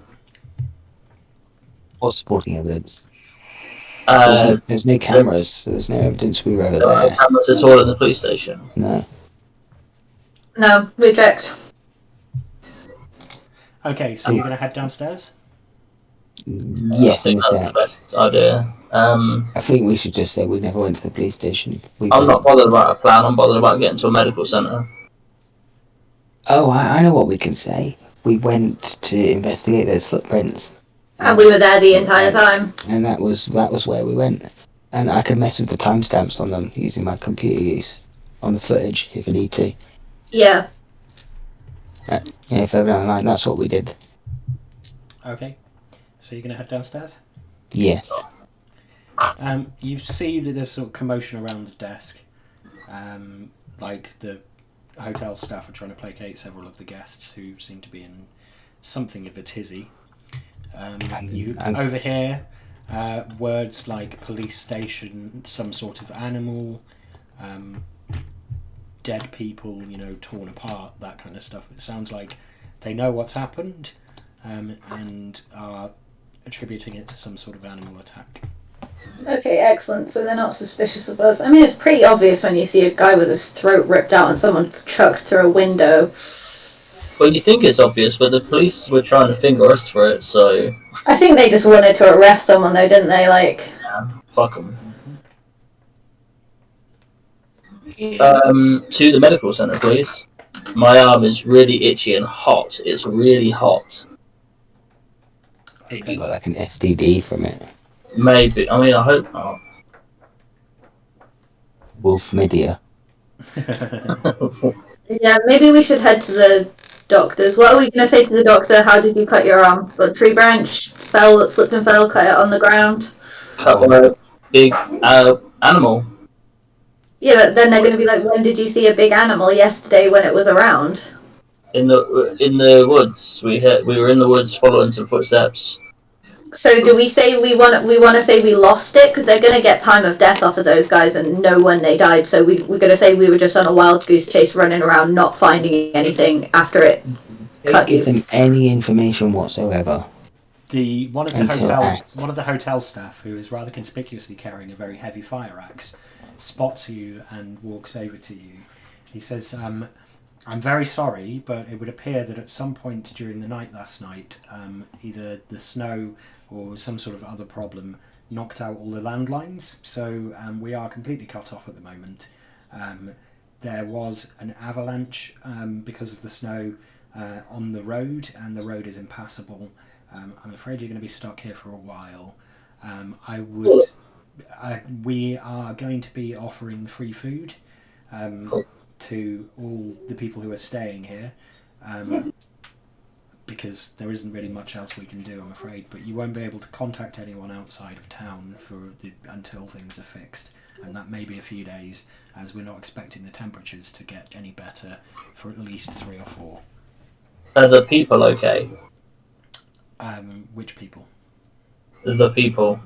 What supporting evidence? Uh, There's no cameras, so there's no evidence we were ever there are no there. cameras at all in the police station. No. no, reject. Okay, so you're going to head downstairs? Yes, I in think a that's sec. the best idea. I think we should just say we never went to the police station. I'm not bothered about a plan, I'm bothered about getting to a medical centre. Oh, I know what we can say. We went to investigate those footprints. And we were there the entire time. And that was where we went. And I can mess with the timestamps on them using my computer use on the footage if I need to. Yeah. Yeah, if ever down the line, that's what we did. Okay. So you're going to head downstairs? Yes. You see that there's sort of commotion around the desk. Like the hotel staff are trying to placate several of the guests who seem to be in something of a tizzy. You overhear words like police station, some sort of animal, dead people, torn apart, that kind of stuff. It sounds like they know what's happened and are attributing it to some sort of animal attack. Okay, excellent. So they're not suspicious of us. I mean, it's pretty obvious when you see a guy with his throat ripped out and someone chucked through a window. Well, you think it's obvious, but the police were trying to finger us for it, so... I think they just wanted to arrest someone, though, didn't they? Yeah, fuck them. To the medical centre, please. My arm is really itchy and hot. It's really hot. You got like an STD from it. Maybe. I mean, I hope not. wolf media. Yeah, maybe we should head to the doctors. What are we going to say to the doctor? How did you cut your arm? A tree branch fell, slipped and fell, cut it on the ground. Cut by a big animal Yeah, but then they're going to be like, when did you see a big animal? Yesterday when it was around. in the woods. We were in the woods following some footsteps. So do we say we want to say we lost it because they're going to get time of death off of those guys and know when they died. So we're going to say we were just on a wild goose chase, running around, not finding anything after it Don't give them any information whatsoever. One of the hotel staff, who is rather conspicuously carrying a very heavy fire axe, spots you and walks over to you. He says, "I'm very sorry, but it would appear that at some point during the night last night, either the snow or some sort of other problem knocked out all the landlines. So we are completely cut off at the moment. There was an avalanche because of the snow on the road, and the road is impassable. I'm afraid you're going to be stuck here for a while. We are going to be offering free food to all the people who are staying here, because there isn't really much else we can do, I'm afraid. But you won't be able to contact anyone outside of town until things are fixed, and that may be a few days, as we're not expecting the temperatures to get any better for at least 3 or 4. Are the people okay? Which people? The people.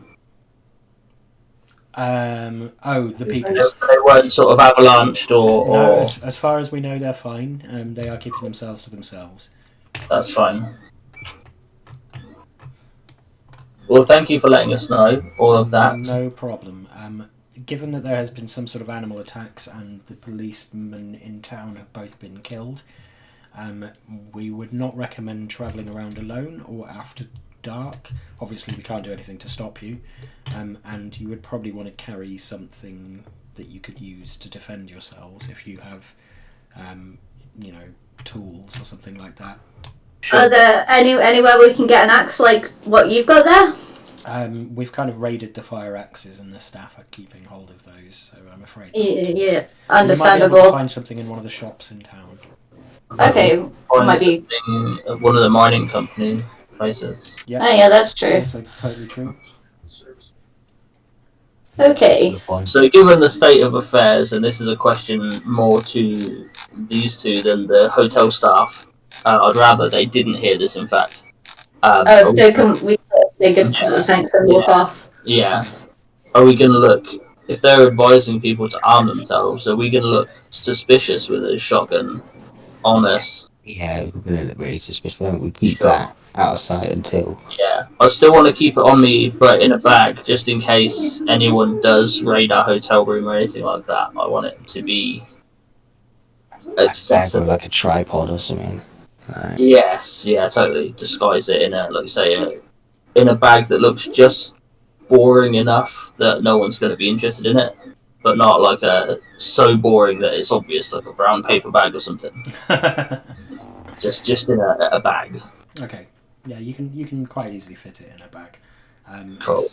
The people. They weren't sort of avalanched or... No, as far as we know, they're fine. They are keeping themselves to themselves. That's fine. Well, thank you for letting us know all of that. No problem. Given that there has been some sort of animal attacks and the policemen in town have both been killed, we would not recommend travelling around alone or after dark. Obviously, we can't do anything to stop you, and you would probably want to carry something that you could use to defend yourselves if you have, tools or something like that. Sure. Are there anywhere we can get an axe like what you've got there? We've kind of raided the fire axes, and the staff are keeping hold of those, so I'm afraid. Yeah, understandable. You might be able to find something in one of the shops in town. Okay, might be one of the mining company places. Yeah, yeah, that's true. That's totally true. Okay. So, given the state of affairs, and this is a question more to these two than the hotel staff, I'd rather they didn't hear this. In fact. So can we say goodbye, thanks, and walk off? Yeah. Are we going to look, if they're advising people to arm themselves, are we going to look suspicious with a shotgun on us? Yeah, we're going to look really suspicious. Why don't we keep that out of sight until... Yeah. I still want to keep it on me, but in a bag, just in case anyone does raid our hotel room or anything like that. I want it to be accessible. Like a tripod or something. Right. Yes, yeah, totally. Disguise it in in a bag that looks just boring enough that no one's going to be interested in it, but not like so boring that it's obvious, like a brown paper bag or something. just in a bag. Okay, yeah, you can quite easily fit it in a bag. Cool.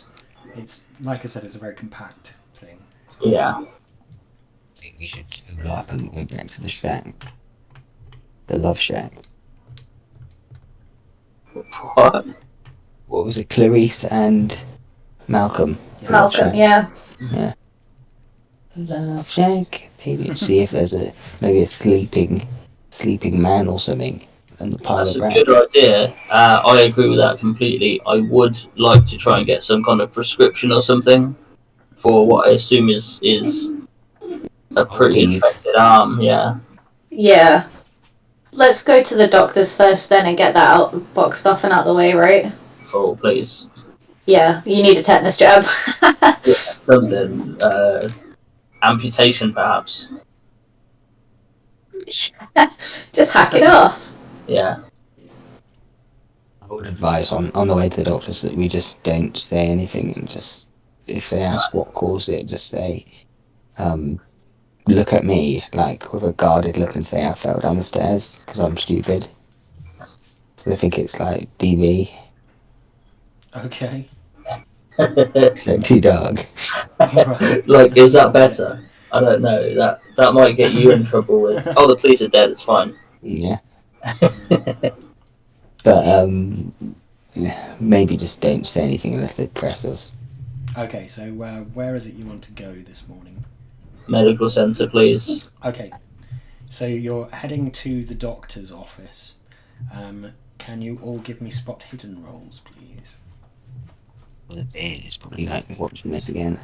It's like I said, it's a very compact thing. Yeah. I think we should tool up and go back to the shack. The love shack. What? What was it? Clarice and Malcolm. Yeah. Malcolm, yeah. Yeah. Love shack. Maybe see if there's maybe a sleeping man or something on the pile That's of a rats. good idea. I agree with that completely. I would like to try and get some kind of prescription or something for what I assume is a pretty infected arm. Yeah. Yeah. Let's go to the doctors first then and get that out, boxed off and out the way, right? Cool, please. Yeah, you need a tetanus jab. Yeah, something. Amputation, perhaps. Just hack it off. Yeah. I would advise on the way to the doctors that we just don't say anything and just, if they ask what caused it, just say, look at me, like, with a guarded look and say I fell down the stairs because I'm stupid. So they think it's like DV. Okay. Sexy dog. Right. Like, is that better? I don't know. That might get you in trouble with. Oh, the police are dead. It's fine. Yeah. But maybe just don't say anything unless they press us. Okay, so where is it you want to go this morning? Medical center, please. Okay, so you're heading to the doctor's office. Can you all give me spot hidden rolls, please? Well, the beard is probably like watching this again.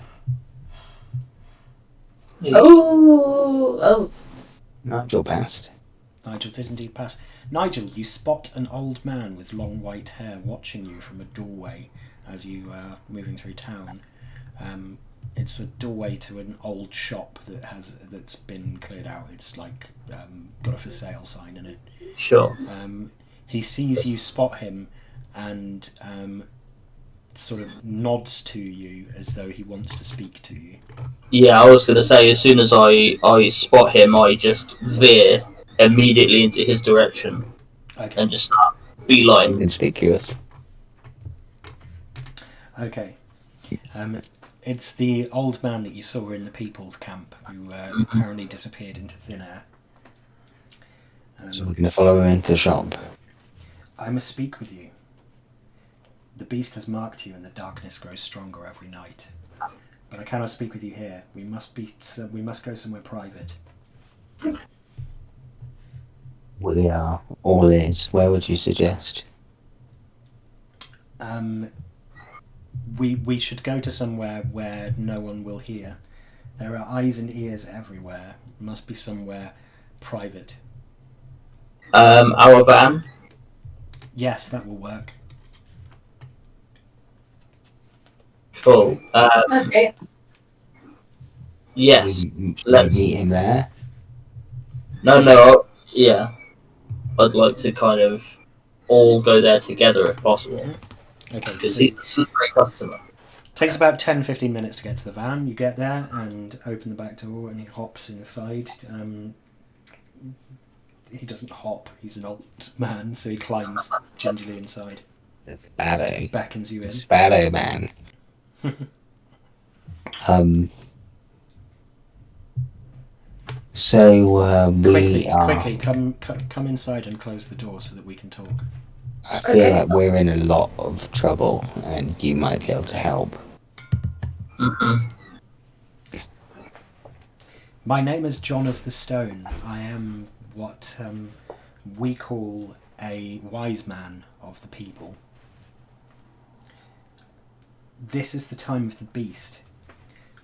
Oh. Nigel passed. Nigel did indeed pass. Nigel, you spot an old man with long white hair watching you from a doorway as you are moving through town. It's a doorway to an old shop that's been cleared out. It's like got a for sale sign in it. Sure. He sees you spot him and sort of nods to you as though he wants to speak to you. Yeah, I was going to say, as soon as I spot him, I just veer immediately into his direction. Okay. And just start beeline. Conspicuous. Okay. It's the old man that you saw in the people's camp who apparently disappeared into thin air. So we're going to follow him into the shop. I must speak with you. The beast has marked you and the darkness grows stronger every night. But I cannot speak with you here. We must go somewhere private. We are all ears. Where would you suggest? We should go to somewhere where no one will hear. There are eyes and ears everywhere. It must be somewhere private. Our van? Yes, that will work. Cool. Okay. Yes. Let's meet him there. No. Yeah. I'd like to kind of all go there together if possible. Okay. Because he's a slippery customer. Takes about 10-15 minutes to get to the van. You get there and open the back door and he hops inside. He doesn't hop, he's an old man, so he climbs gingerly inside. Sparrow. Beckons you in. Sparrow man. So Quickly, come inside and close the door so that we can talk. I feel like we're in a lot of trouble, and you might be able to help. My name is John of the Stone. I am what we call a wise man of the people. This is the time of the beast.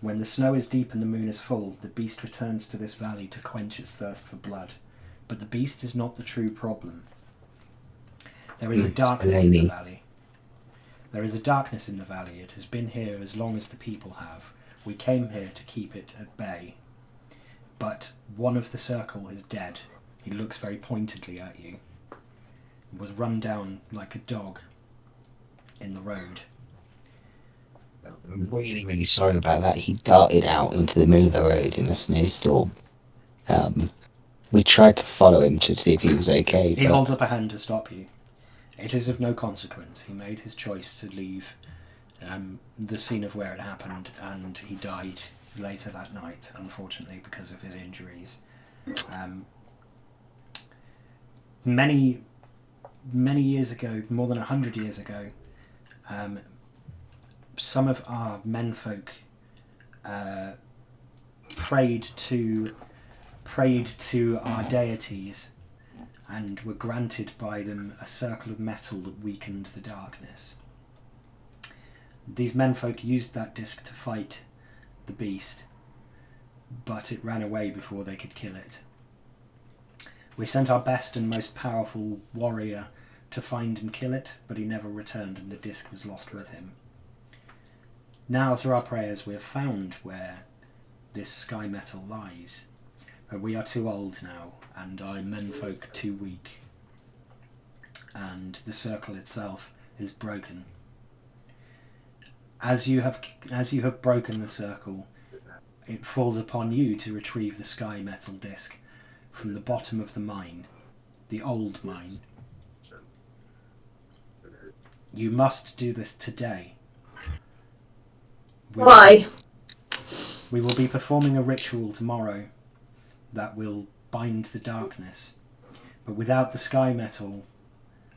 When the snow is deep and the moon is full, the beast returns to this valley to quench its thirst for blood. But the beast is not the true problem. There is a darkness in the valley. There is a darkness in the valley. It has been here as long as the people have. We came here to keep it at bay. But one of the circle is dead. He looks very pointedly at you. He was run down like a dog in the road. I'm really, really sorry about that. He darted out into the middle of the road in a snowstorm. We tried to follow him to see if he was okay. He holds up a hand to stop you. It is of no consequence. He made his choice to leave the scene of where it happened, and he died later that night, unfortunately, because of his injuries. Many years ago, more than 100 years ago, some of our menfolk prayed to our deities and were granted by them a circle of metal that weakened the darkness. These menfolk used that disc to fight the beast, but it ran away before they could kill it. We sent our best and most powerful warrior to find and kill it, but he never returned and the disc was lost with him. Now, through our prayers, we have found where this sky metal lies, but we are too old now, and our menfolk too weak, and the circle itself is broken. As you have broken the circle, it falls upon you to retrieve the sky metal disc from the bottom of the mine, the old mine. You must do this today. Why? We will be performing a ritual tomorrow that will bind the darkness. But without the sky metal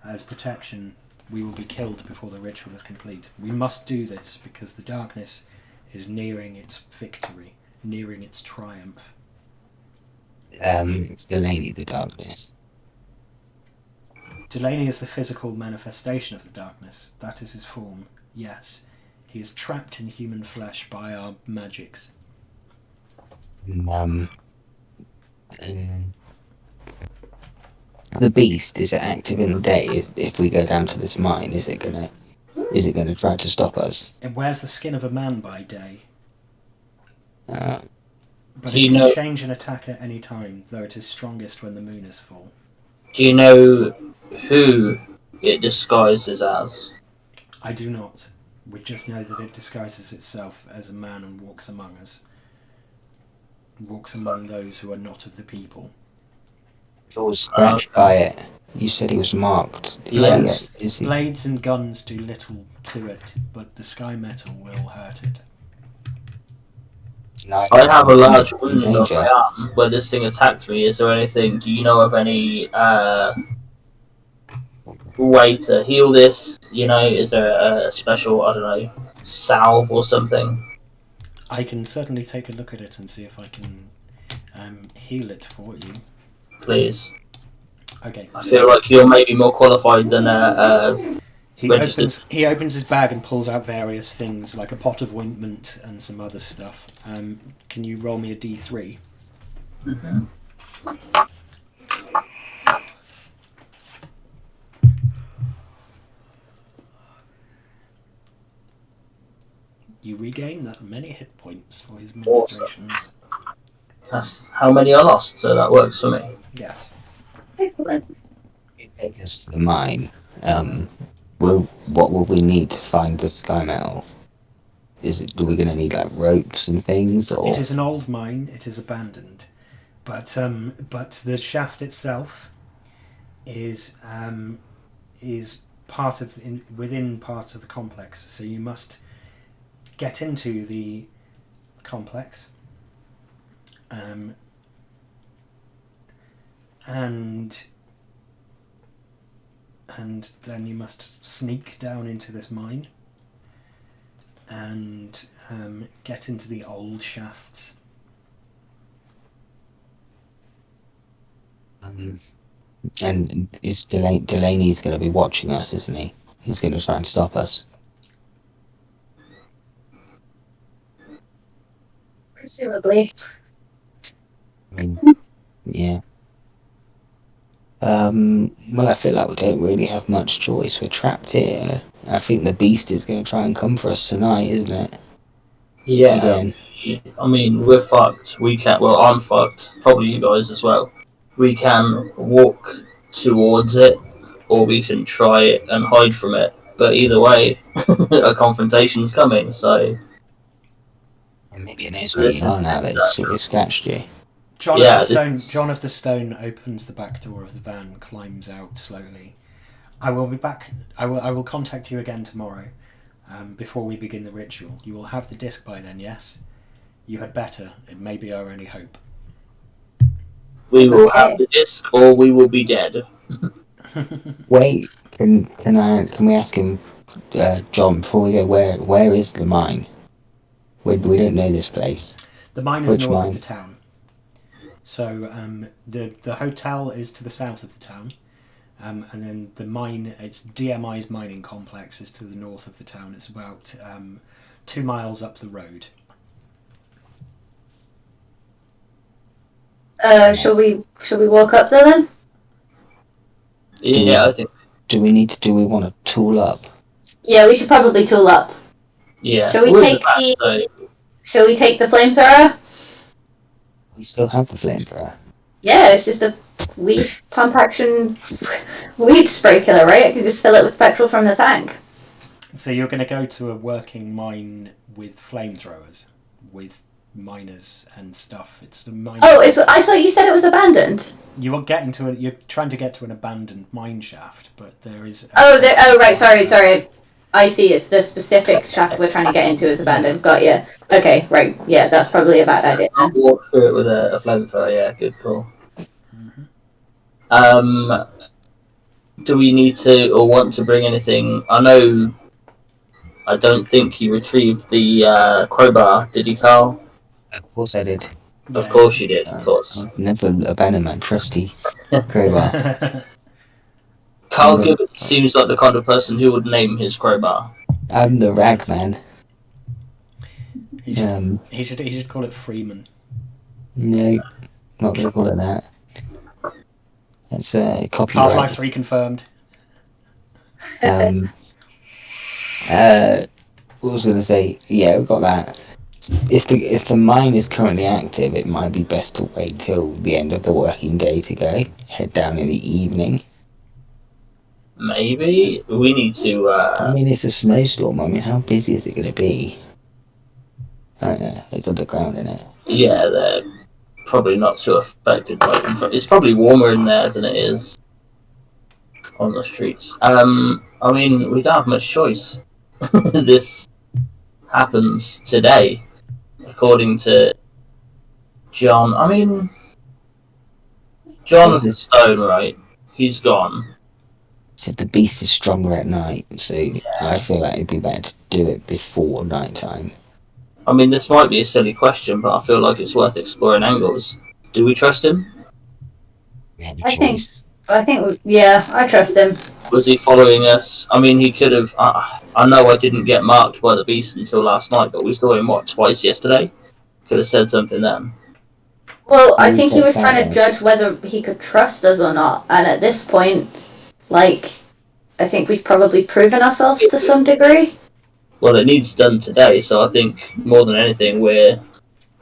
as protection, we will be killed before the ritual is complete. We must do this because the darkness is nearing its victory, nearing its triumph. Delaney, the darkness. Delaney is the physical manifestation of the darkness. That is his form, yes. He is trapped in human flesh by our magics. The beast, is it active in the day? If we go down to this mine, is it gonna try to stop us? It wears the skin of a man by day. Uh, But Do it you can know- change an attack at any time, though it is strongest when the moon is full. Do you know who it disguises as? I do not. We just know that it disguises itself as a man and walks among us. Walks among those who are not of the people. I was scratched by it. You said he was marked. Yes. Is he? Blades and guns do little to it, but the sky metal will hurt it. No, I have a large wound on danger. my arm where this thing attacked me. Is there anything? Do you know of any way to heal this? You know, is there a special, I don't know, salve or something? I can certainly take a look at it and see if I can heal it for you. Please. Okay. I feel like you're maybe more qualified than He registered. opens his bag and pulls out various things, like a pot of ointment and some other stuff. Can you roll me a d3? Mhm. You regain that many hit points for his ministrations. That's how many I lost, so that works for me. Yes. Excellent. Take us to the mine. What will we need to find the sky metal? Are we gonna need like ropes and things, or It is an old mine. It is abandoned, but the shaft itself is within part of the complex. So you must get into the complex, and then you must sneak down into this mine and get into the old shafts. and is Delaney's gonna be watching us, isn't he? He's gonna try and stop us. Presumably. I mean, yeah. Well, I feel like we don't really have much choice. We're trapped here. I think the beast is going to try and come for us tonight, isn't it? Yeah. Again. I mean, we're fucked. We can't. Well, I'm fucked. Probably you guys as well. We can walk towards it, or we can try it and hide from it. But either way, a confrontation's coming. So And maybe it knows where you are now that it's scratched you. John Yeah, John of the Stone opens the back door of the van, climbs out slowly. I will be back. I will contact you again tomorrow, before we begin the ritual. You will have the disc by then, yes? You had better. It may be our only hope. we will have the disc, or we will be dead. Wait, can we ask him, John, before we go? Where is the mine? We don't know this place. The mine is Which north mine? of the town. So the hotel is to the south of the town, and then the mine, it's DMI's mining complex, is to the north of the town. It's about 2 miles up the road. Shall we walk up there then? Yeah, I think. Do we want to tool up? Yeah, we should probably tool up. Yeah. Shall we We're take the back, Shall we take the flamethrower? We still have the flamethrower. Yeah, it's just a weed pump action weed spray killer, right? I can just fill it with petrol from the tank. So you're going to go to a working mine with flamethrowers, with miners and stuff. It's a mine. Oh, I thought you said it was abandoned. You're trying to get to an abandoned mine shaft, but there is. Right. Sorry. I see. It's the specific shaft we're trying to get into is abandoned. Got you. Okay, right. Yeah, that's probably a bad idea. I'll walk through it with a flamethrower. Yeah, good call. Do we need to or want to bring anything? I don't think you retrieved the crowbar, did you, Carl? Of course I did. Of course you did, of course. I've never abandoned my trusty crowbar. Carl I'm Gibbons seems like the kind of person who would name his crowbar. the rag man. He should call it Freeman. No, not gonna call it that. That's copyright. Half-Life 3 confirmed. What was I gonna say? Yeah, we've got that. If the mine is currently active, it might be best to wait till the end of the working day to go. Head down in the evening. Maybe we need to. I mean, it's a snowstorm. I mean, how busy is it going to be? I don't know. It's underground, isn't it? Yeah, they're probably not too affected. It's probably warmer in there than it is on the streets. I mean, we don't have much choice. This happens today, according to John. I mean, Jonathan Stone, right? He's gone. Said the beast is stronger at night, so I feel like it'd be better to do it before nighttime. I mean, this might be a silly question, but I feel like it's worth exploring angles. Do we trust him? I think, yeah, I trust him. Was he following us? I mean, he could have. I know I didn't get marked by the beast until last night, but we saw him, twice yesterday? Could have said something then. Well, I think he was trying to judge whether he could trust us or not, and at this point, I think we've probably proven ourselves to some degree. Well, it needs done today, so I think more than anything, we're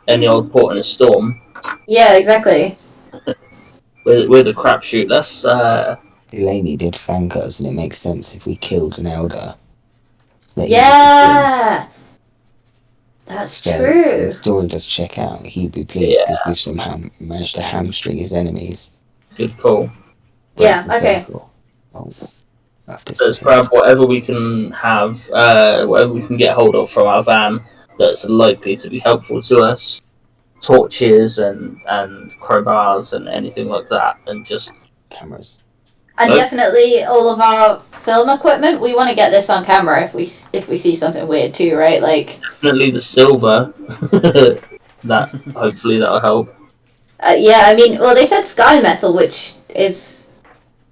any old port in a storm. Yeah, exactly. We're the crapshoot. Let's. Delaney did thank us, and it makes sense if we killed an elder. Yeah, that's true. The story does check out. He'd be pleased if we somehow managed to hamstring his enemies. Good call. Yeah. Okay. Let's grab whatever we can have, whatever we can get hold of from our van that's likely to be helpful to us. Torches and crowbars and anything like that, and just cameras. And definitely all of our film equipment. We want to get this on camera if we see something weird too, right? Definitely the silver. That hopefully that'll help. Yeah, I mean, well, they said sky metal, which is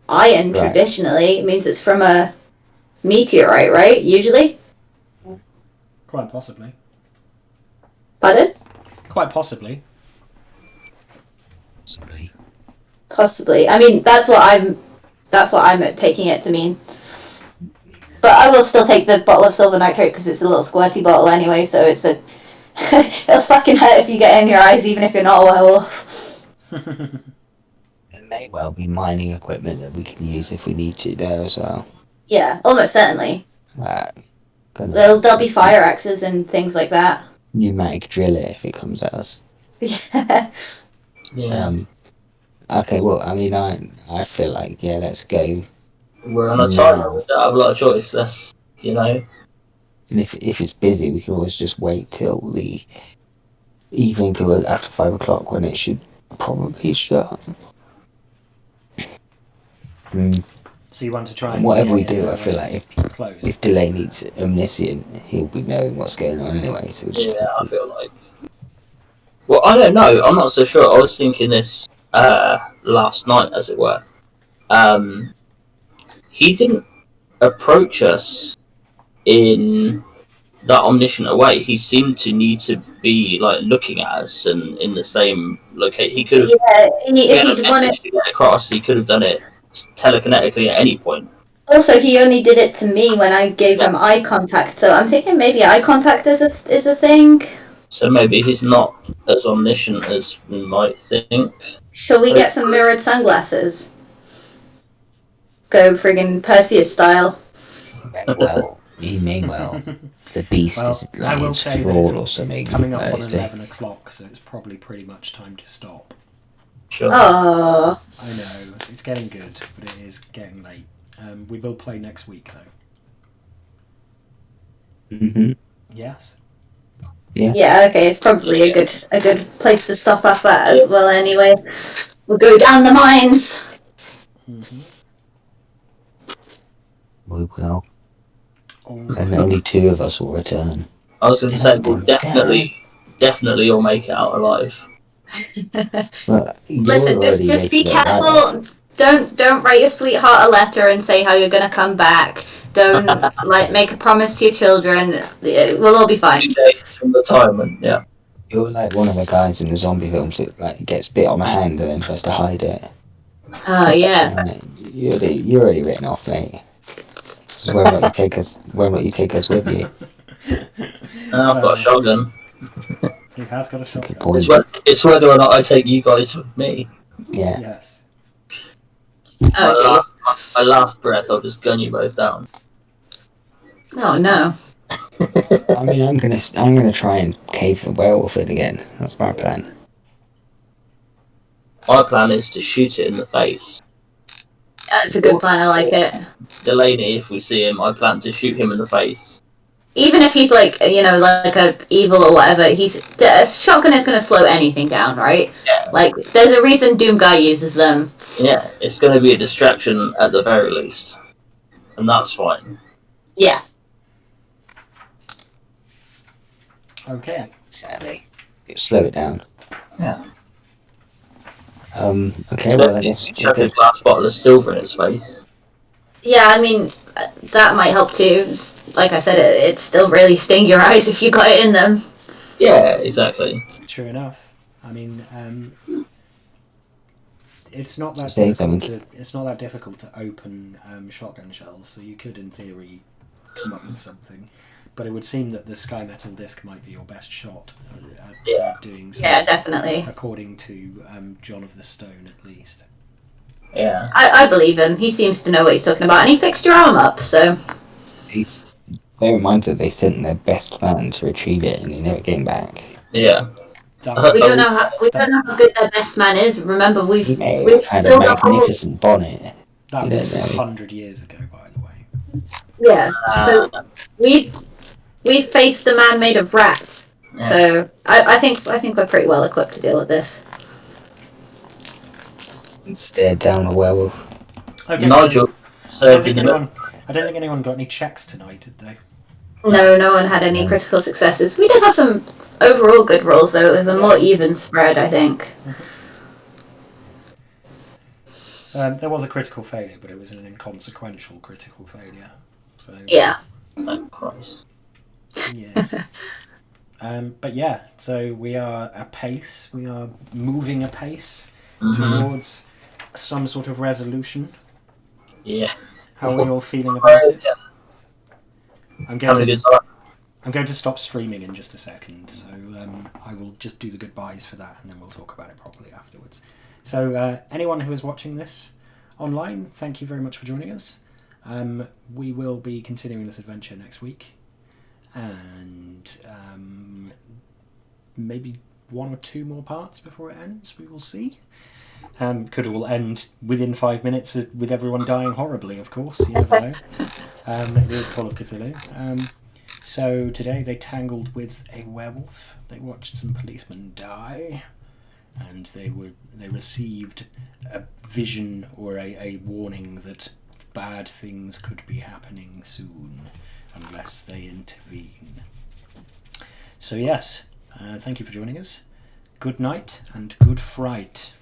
iron traditionally. It means it's from a meteorite, right? Usually. Quite possibly. Pardon? Quite possibly. Possibly. I mean, that's what I'm taking it to mean. But I will still take the bottle of silver nitrate because it's a little squirty bottle anyway, so it's a... It'll fucking hurt if you get it in your eyes, even if you're not a werewolf. It may well be mining equipment that we can use if we need to there as well. Yeah, almost certainly. There'll be fire axes and things like that. Pneumatic drill it if it comes at us. Yeah. Okay, well, I mean, I feel like, let's go. We're on a timer. We don't have a lot of choice. That's, And if it's busy, we can always just wait till the evening till after 5 o'clock when it should probably shut. So you want to try and... Whatever we do, I feel like if Delaney's omniscient, he'll be knowing what's going on anyway. So I feel like... Well, I don't know. I'm not so sure. I was thinking this last night, as it were. He didn't approach us in that omniscient a way. He seemed to need to be looking at us and in the same location. He could have. Yeah, if he'd wanted to get across, he could have done it telekinetically at any point. Also, he only did it to me when I gave him eye contact. So I'm thinking maybe eye contact is a thing. So maybe he's not as omniscient as we might think. Shall we get some mirrored sunglasses? Go friggin' Perseus style. Well, he may well. The beast is I will say that or something. Coming up on 11 o'clock, so it's probably pretty much time to stop. Sure. Oh. I know, it's getting good, but it is getting late. We will play next week, though. Mm-hmm. Yes. Yeah, okay, it's probably a good place to stop off at as well. Anyway, we'll go down the mines. Mm-hmm. We will. All And right. only 2 of us will return. I was going to say we'll definitely all make it out alive. Well, you're Listen, already just be making it right. careful. Don't write your sweetheart a letter and say how you're gonna come back. Don't make a promise to your children. We'll all be 2 fine. days from retirement, yeah. You're like one of the guys in the zombie films that like gets bit on the hand and then tries to hide it. Oh yeah. Right. You're already written off, mate. Just whether or not you take us with you. And I've got a shotgun. He has got a That's a good shotgun. point. It's whether or not I take you guys with me. Yeah. Yes. Oh jeez. My last breath, I'll just gun you both down. Oh no. I mean, I'm gonna try and cave the werewolf in again. That's my plan. My plan is to shoot it in the face. That's a good plan. I like it. Delaney, if we see him, I plan to shoot him in the face. Even if he's like a evil or whatever, a shotgun is gonna slow anything down, right? Yeah. Like there's a reason Doom Guy uses them. Yeah, it's going to be a distraction at the very least. And that's fine. Yeah. Okay. Sadly, you slow it down. Yeah. Okay. Well, I guess. Chuck a glass bottle of silver in his face. Yeah, I mean, that might help too. Like I said, it still really sting your eyes if you got it in them. Yeah, exactly. True enough. I mean, it's not that Say difficult something. it's not that difficult to open shotgun shells, so you could, in theory, come up with something. But it would seem that the Sky Metal disc might be your best shot at doing so. Yeah, definitely. According to John of the Stone, at least. Yeah. I believe him. He seems to know what he's talking about, and he fixed your arm up, so... Bear in mind that they sent their best man to retrieve it and he never came back. Yeah. We don't know how good their best man is. Remember, we've He may we've have had a filled the whole... magnificent bonnet. That You was don't know. 100 years ago, by the way. Yeah, so we faced the man made of rats. Yeah. So I think we're pretty well equipped to deal with this. And stared down a werewolf. Okay. Nigel I served in the don't think anyone got any checks tonight, did they? No one had any critical successes. We did have some overall good rolls, though. It was a more even spread, I think. There was a critical failure, but it was an inconsequential critical failure. So Yeah. Thank Christ. yes. But yeah, so we are apace. We are moving apace towards some sort of resolution. Yeah. How are we all feeling about it? I'm going to stop streaming in just a second, so I will just do the goodbyes for that, and then we'll talk about it properly afterwards. So anyone who is watching this online, thank you very much for joining us. We will be continuing this adventure next week, and maybe 1 or 2 more parts before it ends. We will see. Could all end within 5 minutes with everyone dying horribly, of course. You never know. It is Call of Cthulhu. So today they tangled with a werewolf. They watched some policemen die, and they received a vision or a warning that bad things could be happening soon unless they intervene. So yes, thank you for joining us. Good night and good fright.